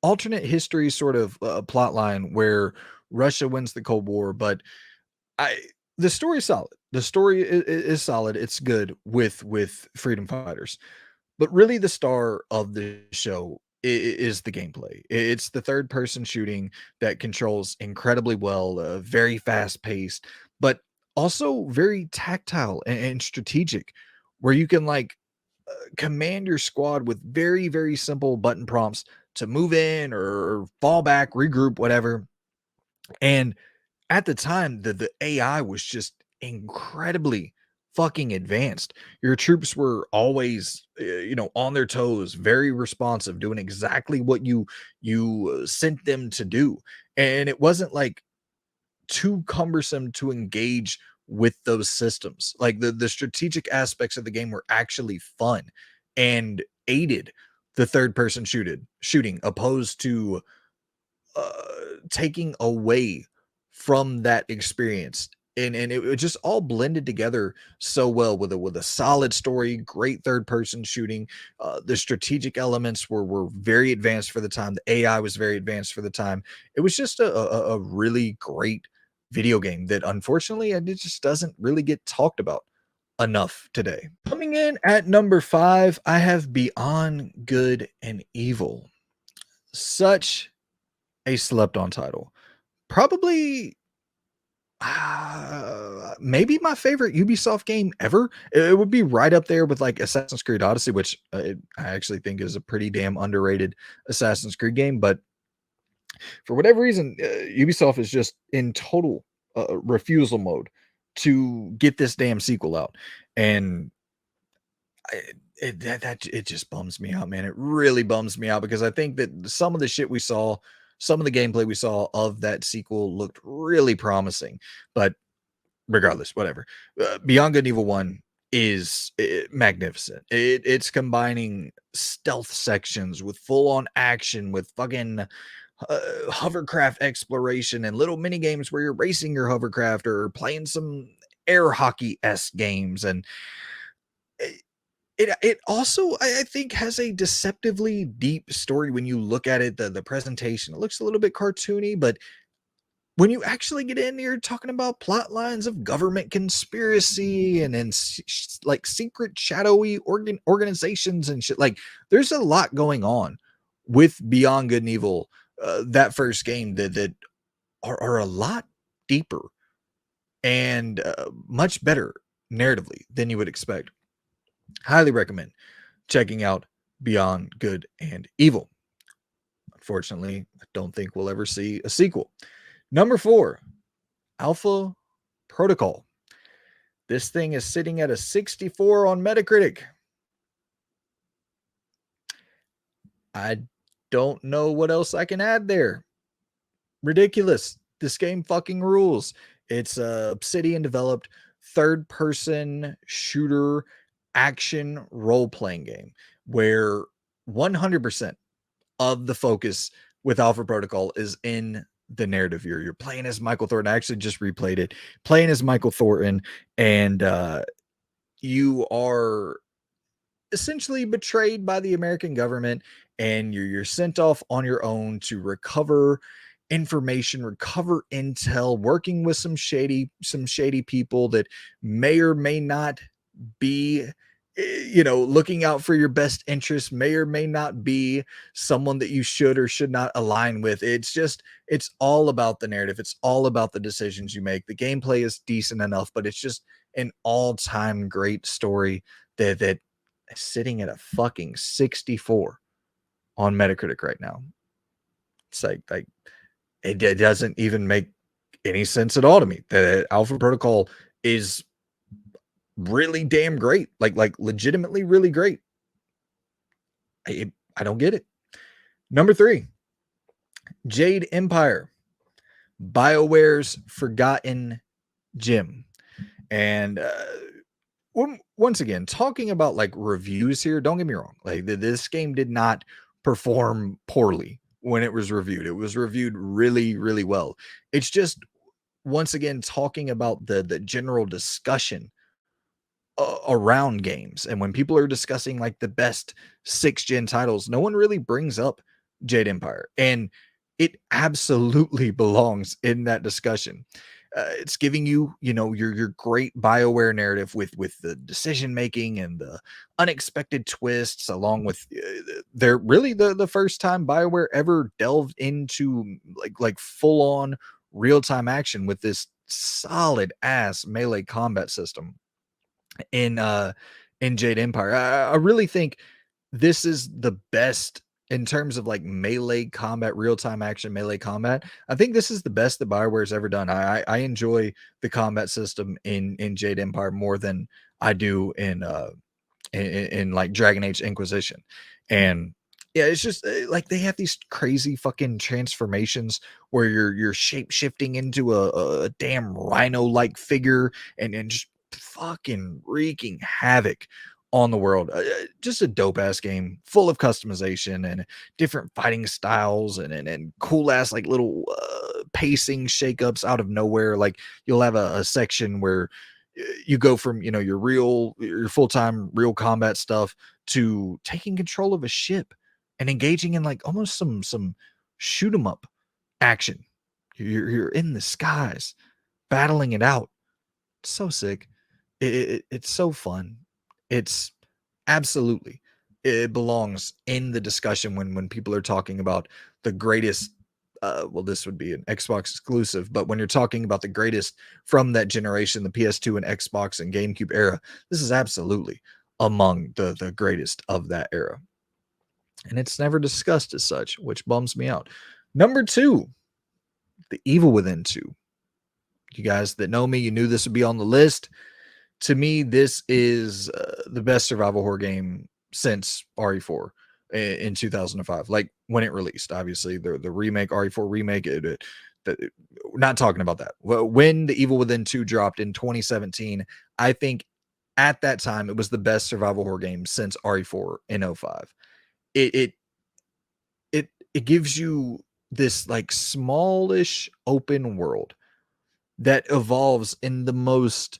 [SPEAKER 1] alternate history sort of plot line where Russia wins the Cold War, but I the story is solid. The story is solid. It's good with Freedom Fighters, but really the star of the show is the gameplay. It's the third person shooting that controls incredibly well, very fast paced, but also very tactile and strategic, where you can like command your squad with very simple button prompts to move in or fall back, regroup, whatever. And at the time, the AI was just incredibly fucking advanced. Your troops were always, you know, on their toes, very responsive, doing exactly what you sent them to do. And it wasn't like too cumbersome to engage with those systems. Like the strategic aspects of the game were actually fun and aided the third person shooting opposed to uh, taking away from that experience. And it just all blended together so well with a solid story, great third person shooting. The strategic elements were very advanced for the time. The AI was very advanced for the time. It was just a really great video game that unfortunately it just doesn't really get talked about enough today. Coming in at number 5, I have Beyond Good and Evil. Such a slept on title. Probably maybe my favorite Ubisoft game ever. It would be right up there with like Assassin's Creed Odyssey, which I actually think is a pretty damn underrated Assassin's Creed game. But for whatever reason, Ubisoft is just in total refusal mode to get this damn sequel out. And it just bums me out, man. It really bums me out because I think that some of the shit we saw, some of the gameplay we saw of that sequel looked really promising. But regardless, whatever. Beyond Good and Evil 1 is magnificent. It's combining stealth sections with full on action, with fucking hovercraft exploration and little mini games where you're racing your hovercraft or playing some air hockey s games. And it also I think has a deceptively deep story when you look at it. The presentation, it looks a little bit cartoony, but when you actually get in, you're talking about plot lines of government conspiracy and like secret shadowy organizations and shit. Like there's a lot going on with Beyond Good and Evil. That first game that are a lot deeper and much better narratively than you would expect. Highly recommend checking out Beyond Good and Evil. Unfortunately, I don't think we'll ever see a sequel. Number 4, Alpha Protocol. This thing is sitting at a 64 on Metacritic. I don't know what else I can add there. Ridiculous. This game fucking rules. It's a Obsidian developed third person shooter action role playing game where 100% of the focus with Alpha Protocol is in the narrative. You're playing as Michael Thornton. I actually just replayed it. Playing as Michael Thornton, and you are essentially betrayed by the American government, and you're sent off on your own to recover information, recover intel, working with some shady people that may or may not be looking out for your best interests, may or may not be someone that you should or should not align with. It's all about the narrative. It's all about the decisions you make. The gameplay is decent enough, but it's just an all-time great story that is sitting at a fucking 64 on Metacritic right now. It's like it doesn't even make any sense at all to me that Alpha Protocol is really damn great, like legitimately really great. I don't get it. Number 3, Jade Empire, BioWare's forgotten gem. And once again, talking about like reviews here, don't get me wrong, like this game did not perform poorly when it was reviewed. It was reviewed really, really well. It's just, once again, talking about the general discussion around games, and when people are discussing like the best 6th-gen titles, no one really brings up Jade Empire, and it absolutely belongs in that discussion. It's giving you, your great BioWare narrative with the decision making and the unexpected twists, along with they're really the first time BioWare ever delved into like full on real time action with this solid ass melee combat system in Jade Empire. I really think this is the best in terms of like melee combat, real-time action melee combat. I think this is the best that BioWare's ever done. I enjoy the combat system in Jade Empire more than I do in like Dragon Age Inquisition. And yeah, it's just like they have these crazy fucking transformations where you're shape shifting into a damn rhino like figure and just fucking wreaking havoc on the world. Just a dope ass game full of customization and different fighting styles and cool ass like little pacing shakeups out of nowhere. Like you'll have a section where you go from your full-time real combat stuff to taking control of a ship and engaging in like almost some shoot 'em up action. You're in the skies battling it out. It's so sick. It's so fun. It's absolutely, it belongs in the discussion when people are talking about the greatest. Well, this would be an Xbox exclusive, but when you're talking about the greatest from that generation, the PS2 and Xbox and GameCube era, this is absolutely among the greatest of that era. And it's never discussed as such, which bums me out. Number 2, The Evil Within 2. You guys that know me, you knew this would be on the list. To me, this is the best survival horror game since RE4 in 2005, like when it released. Obviously, the remake, RE4 remake, not talking about that. When The Evil Within 2 dropped in 2017, I think at that time it was the best survival horror game since RE4 in 05. It it it gives you this like smallish open world that evolves in the most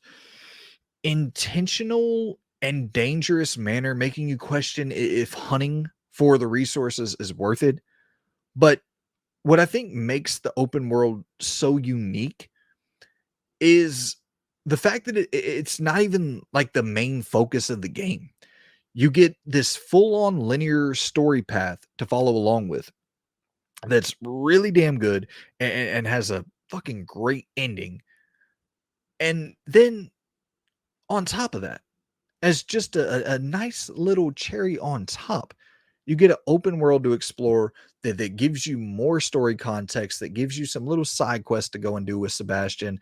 [SPEAKER 1] intentional and dangerous manner, making you question if hunting for the resources is worth it. But what I think makes the open world so unique is the fact that it's not even like the main focus of the game. You get this full on linear story path to follow along with that's really damn good and has a fucking great ending. And then on top of that, as just a nice little cherry on top, you get an open world to explore that gives you more story context, that gives you some little side quests to go and do with Sebastian.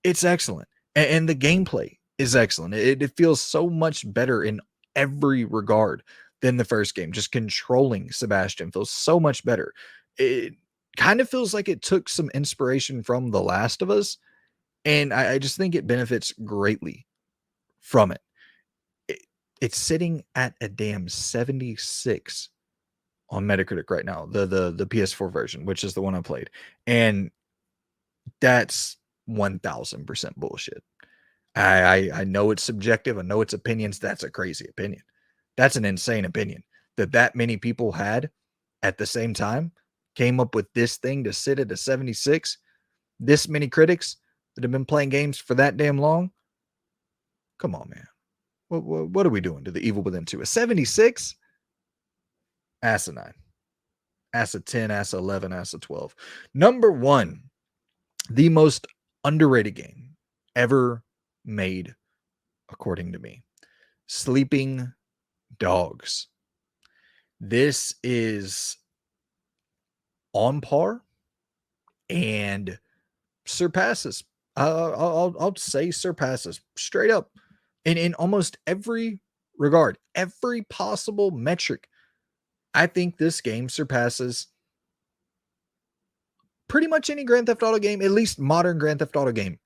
[SPEAKER 1] It's excellent. And the gameplay is excellent. It feels so much better in every regard than the first game. Just controlling Sebastian feels so much better. It kind of feels like it took some inspiration from The Last of Us, and I just think it benefits greatly from it. it. It's sitting at a damn 76 on Metacritic right now, the PS4 version, which is the one I played. And that's 1000% bullshit. I know it's subjective. I know it's opinions. That's a crazy opinion. That's an insane opinion that many people had at the same time came up with this thing to sit at a 76. This many critics that have been playing games for that damn long. Come on, man. What are we doing to the Evil Within 2? A 76? Asinine. Asa 10, Asa 11, Asa 12. Number one, the most underrated game ever made, according to me. Sleeping Dogs. This is on par and surpasses. I'll say surpasses straight up in almost every regard, every possible metric. I think this game surpasses pretty much any Grand Theft Auto game, at least modern Grand Theft Auto game.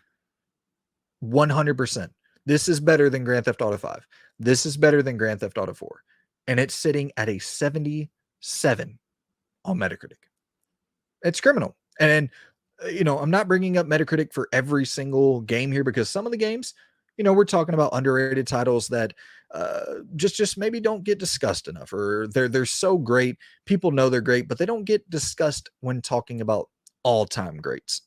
[SPEAKER 1] 100%. This is better than Grand Theft Auto 5. This is better than Grand Theft Auto 4. And it's sitting at a 77 on Metacritic. It's criminal. And I'm not bringing up Metacritic for every single game here because some of the games, we're talking about underrated titles that just maybe don't get discussed enough, or they're so great, people know they're great, but they don't get discussed when talking about all-time greats.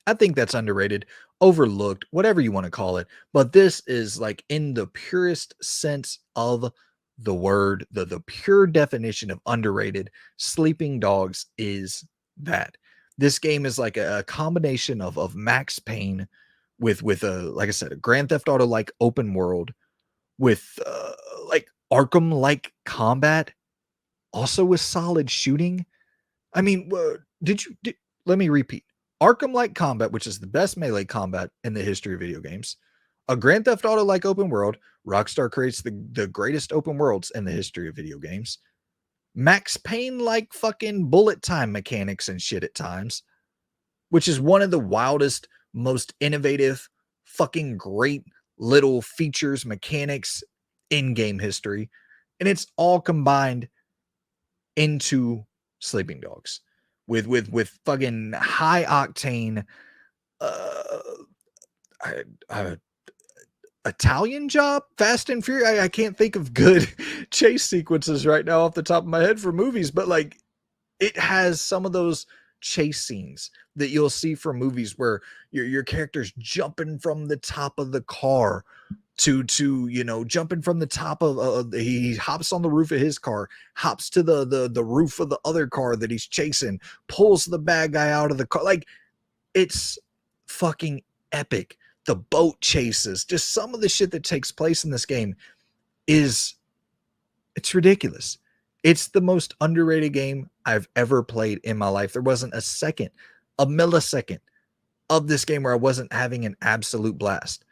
[SPEAKER 1] I think that's underrated, overlooked, whatever you want to call it. But this is like in the purest sense of the word, the pure definition of underrated. Sleeping Dogs is that. This game is like a combination of Max Payne with a, like I said, a Grand Theft Auto like open world with like Arkham like combat, also with solid shooting. I mean, let me repeat. Arkham like combat, which is the best melee combat in the history of video games. A Grand Theft Auto like open world. Rockstar creates the greatest open worlds in the history of video games. Max Payne like fucking bullet time mechanics and shit at times, which is one of the wildest, most innovative, fucking great little features, mechanics in game history. And it's all combined into Sleeping Dogs with fucking high octane uh, uh Italian job, Fast and Furious. I can't think of good chase sequences right now off the top of my head for movies, but like it has some of those chase scenes that you'll see from movies where your character's jumping from the top of the car to jumping from the top of he hops on the roof of his car, hops to the roof of the other car that he's chasing, pulls the bad guy out of the car. Like, it's fucking epic. The boat chases, just some of the shit that takes place in this game it's ridiculous. It's the most underrated game I've ever played in my life. There wasn't a millisecond of this game where I wasn't having an absolute blast.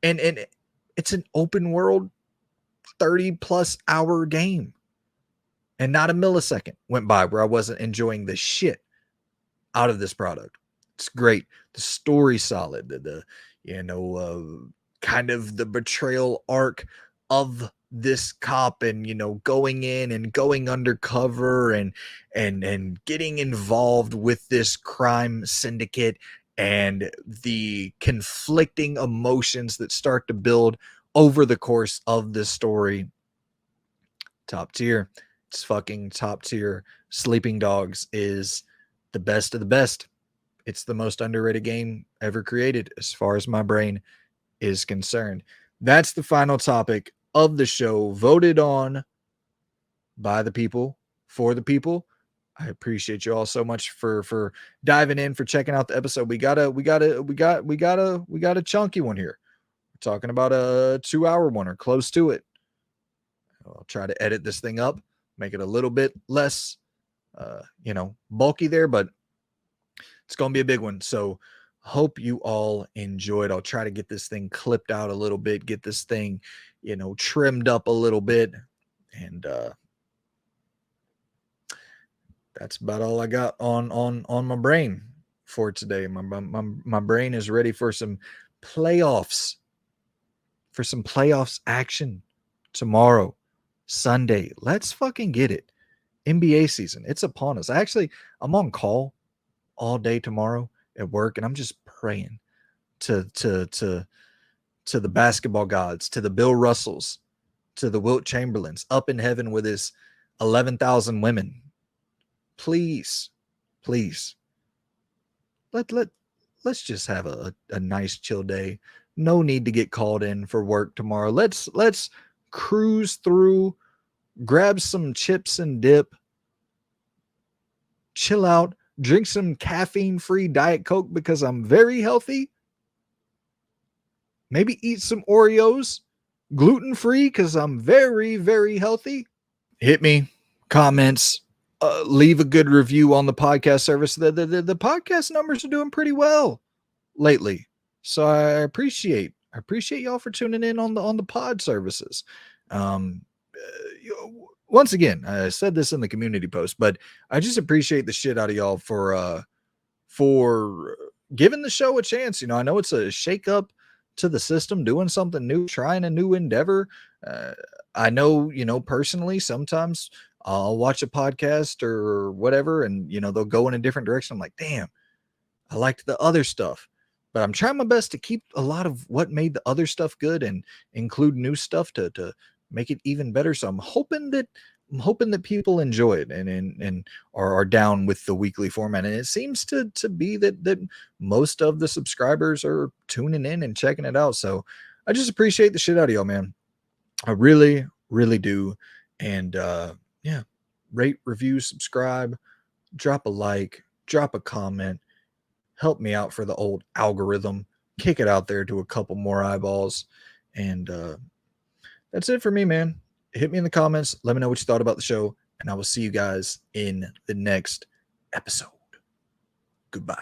[SPEAKER 1] And it's an open world 30 plus hour game. And not a millisecond went by where I wasn't enjoying the shit out of this product. It's great. The story's solid. The kind of the betrayal arc of this cop and going in and going undercover and getting involved with this crime syndicate and the conflicting emotions that start to build over the course of this story. Top tier. It's fucking top tier. Sleeping Dogs is the best of the best. It's the most underrated game ever created, as far as my brain is concerned. That's the final topic of the show, voted on by the people, for the people. I appreciate you all so much for diving in, for checking out the episode. We got a chunky one here. We're talking about a 2-hour one or close to it. I'll try to edit this thing up, make it a little bit less bulky there, but it's going to be a big one. So hope you all enjoyed. I'll try to get this thing clipped out a little bit, get this thing, trimmed up a little bit. And that's about all I got on my brain for today. My brain is ready for some playoffs, action tomorrow, Sunday. Let's fucking get it. NBA season, it's upon us. I'm on call all day tomorrow at work, and I'm just praying to the basketball gods, to the Bill Russells, to the Wilt Chamberlains up in heaven with his 11,000 women. Please, let's just have a nice chill day. No need to get called in for work tomorrow. Let's cruise through, grab some chips and dip, chill out, drink some caffeine-free Diet Coke because I'm very healthy. Maybe eat some Oreos, gluten-free because I'm very, very healthy. Hit me, comments, leave a good review on the podcast service. The podcast numbers are doing pretty well lately, so I appreciate y'all for tuning in on the pod services. Once again, I said this in the community post, but I just appreciate the shit out of y'all for giving the show a chance. I know it's a shake up to the system, doing something new, trying a new endeavor. I know, personally, sometimes I'll watch a podcast or whatever, and they'll go in a different direction. I'm like, damn, I liked the other stuff, but I'm trying my best to keep a lot of what made the other stuff good and include new stuff to make it even better. So I'm hoping that people enjoy it and are down with the weekly format. And it seems to be that most of the subscribers are tuning in and checking it out. So I just appreciate the shit out of y'all, man. I really, really do. And yeah, rate, review, subscribe, drop a like, drop a comment, help me out for the old algorithm, kick it out there to a couple more eyeballs. And that's it for me, man. Hit me in the comments. Let me know what you thought about the show, and I will see you guys in the next episode. Goodbye.